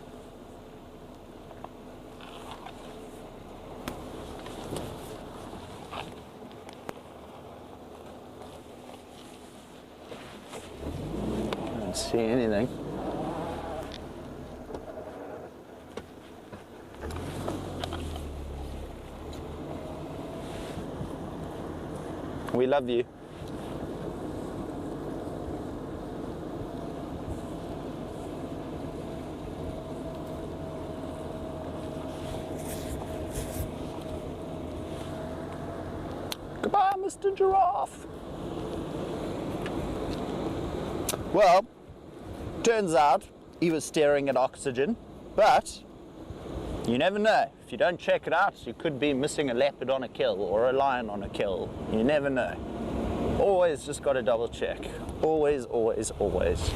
A: I don't see anything. We love you. Goodbye, Mr. Giraffe. Well, turns out he was staring at oxygen, but you never know. If you don't check it out, you could be missing a leopard on a kill or a lion on a kill. You never know. Always just got to double check. Always, always, always.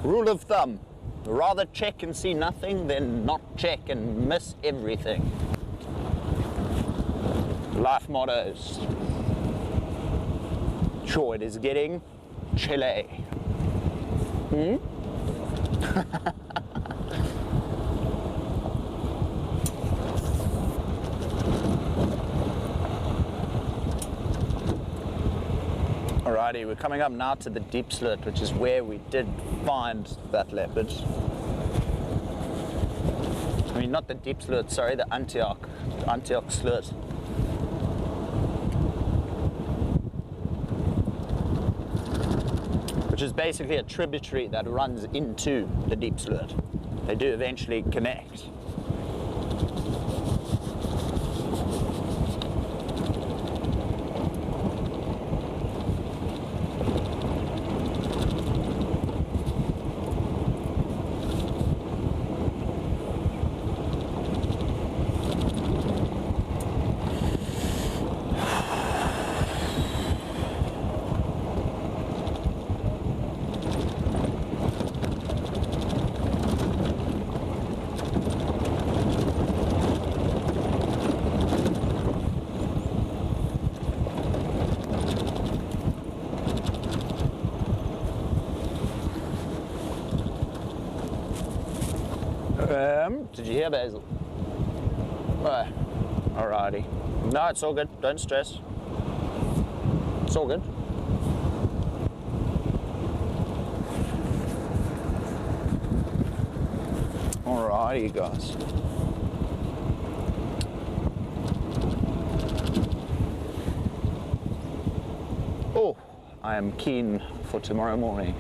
A: Rule of thumb, rather check and see nothing than not check and miss everything. Life mottos. Sure, it is getting chilly. Alrighty, we're coming up now to the deep slit, which is where we did find that leopard. I mean, not the deep slit, sorry, the Antioch slit. Which which is basically a tributary that runs into the Diepsloot. They do eventually connect. Did you hear, Basil? Right. Alrighty. No, it's all good. Don't stress. It's all good. Alrighty, guys. Oh, I am keen for tomorrow morning.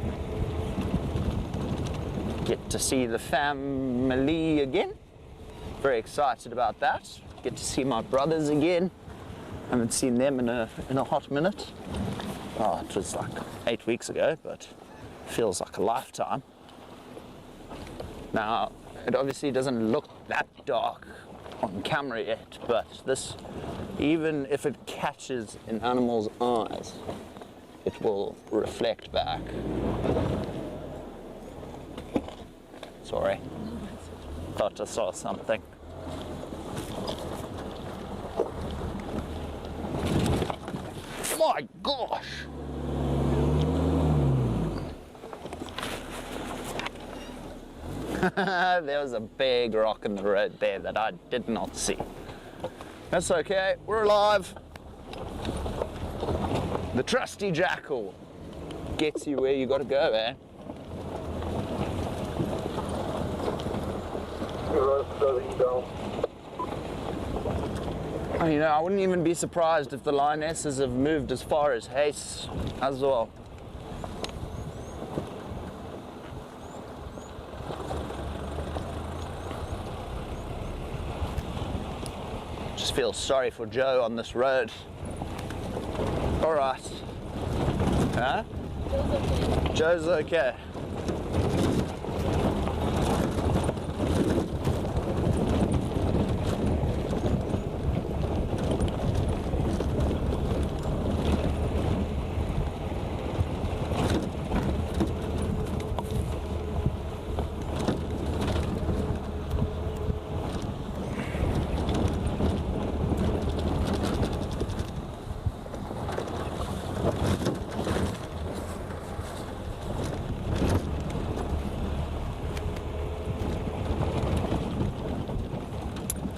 A: Get to see the family again. Very excited about that. Get to see my brothers again. Haven't seen them in a hot minute. Oh, it was like 8 weeks ago, but feels like a lifetime. Now, it obviously doesn't look that dark on camera yet, but this, even if it catches an animal's eyes, it will reflect back. Sorry, thought I saw something. My gosh! There was a big rock in the road there that I did not see. That's okay, we're alive. The trusty jackal gets you where you gotta go, eh? You know, I wouldn't even be surprised if the lionesses have moved as far as Hayes as well. Just feel sorry for Joe on this road. All right. Huh? Joe's okay.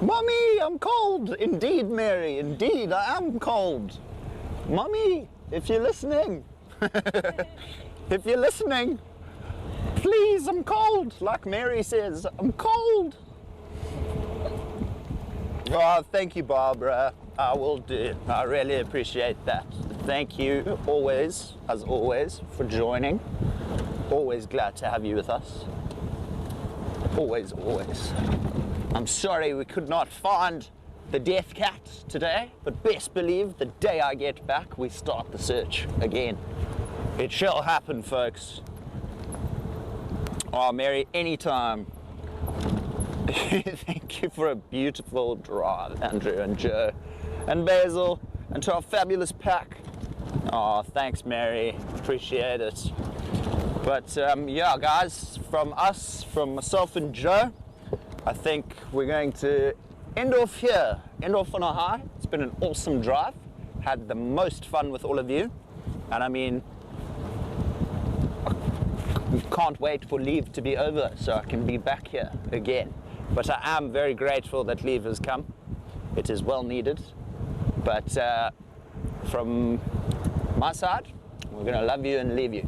A: Mummy, I'm cold. Indeed, Mary, indeed, I am cold. Mummy, if you're listening, if you're listening, please, I'm cold. Like Mary says, I'm cold. Oh, thank you, Barbara. I will do. I really appreciate that. Thank you always, as always, for joining. Always glad to have you with us. Always, always. I'm sorry we could not find the death cat today, but best believe the day I get back, we start the search again. It shall happen, folks. Oh, Mary, anytime. Thank you for a beautiful drive, Andrew and Joe and Basil, and to our fabulous pack. Oh, thanks, Mary. Appreciate it. But yeah, guys, from us, from myself and Joe, I think we're going to end off here, end off on a high. It's been an awesome drive. Had the most fun with all of you. And I mean, I can't wait for leave to be over so I can be back here again. But I am very grateful that leave has come. It is well needed. But from my side, we're gonna love you and leave you.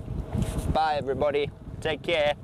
A: Bye, everybody. Take care.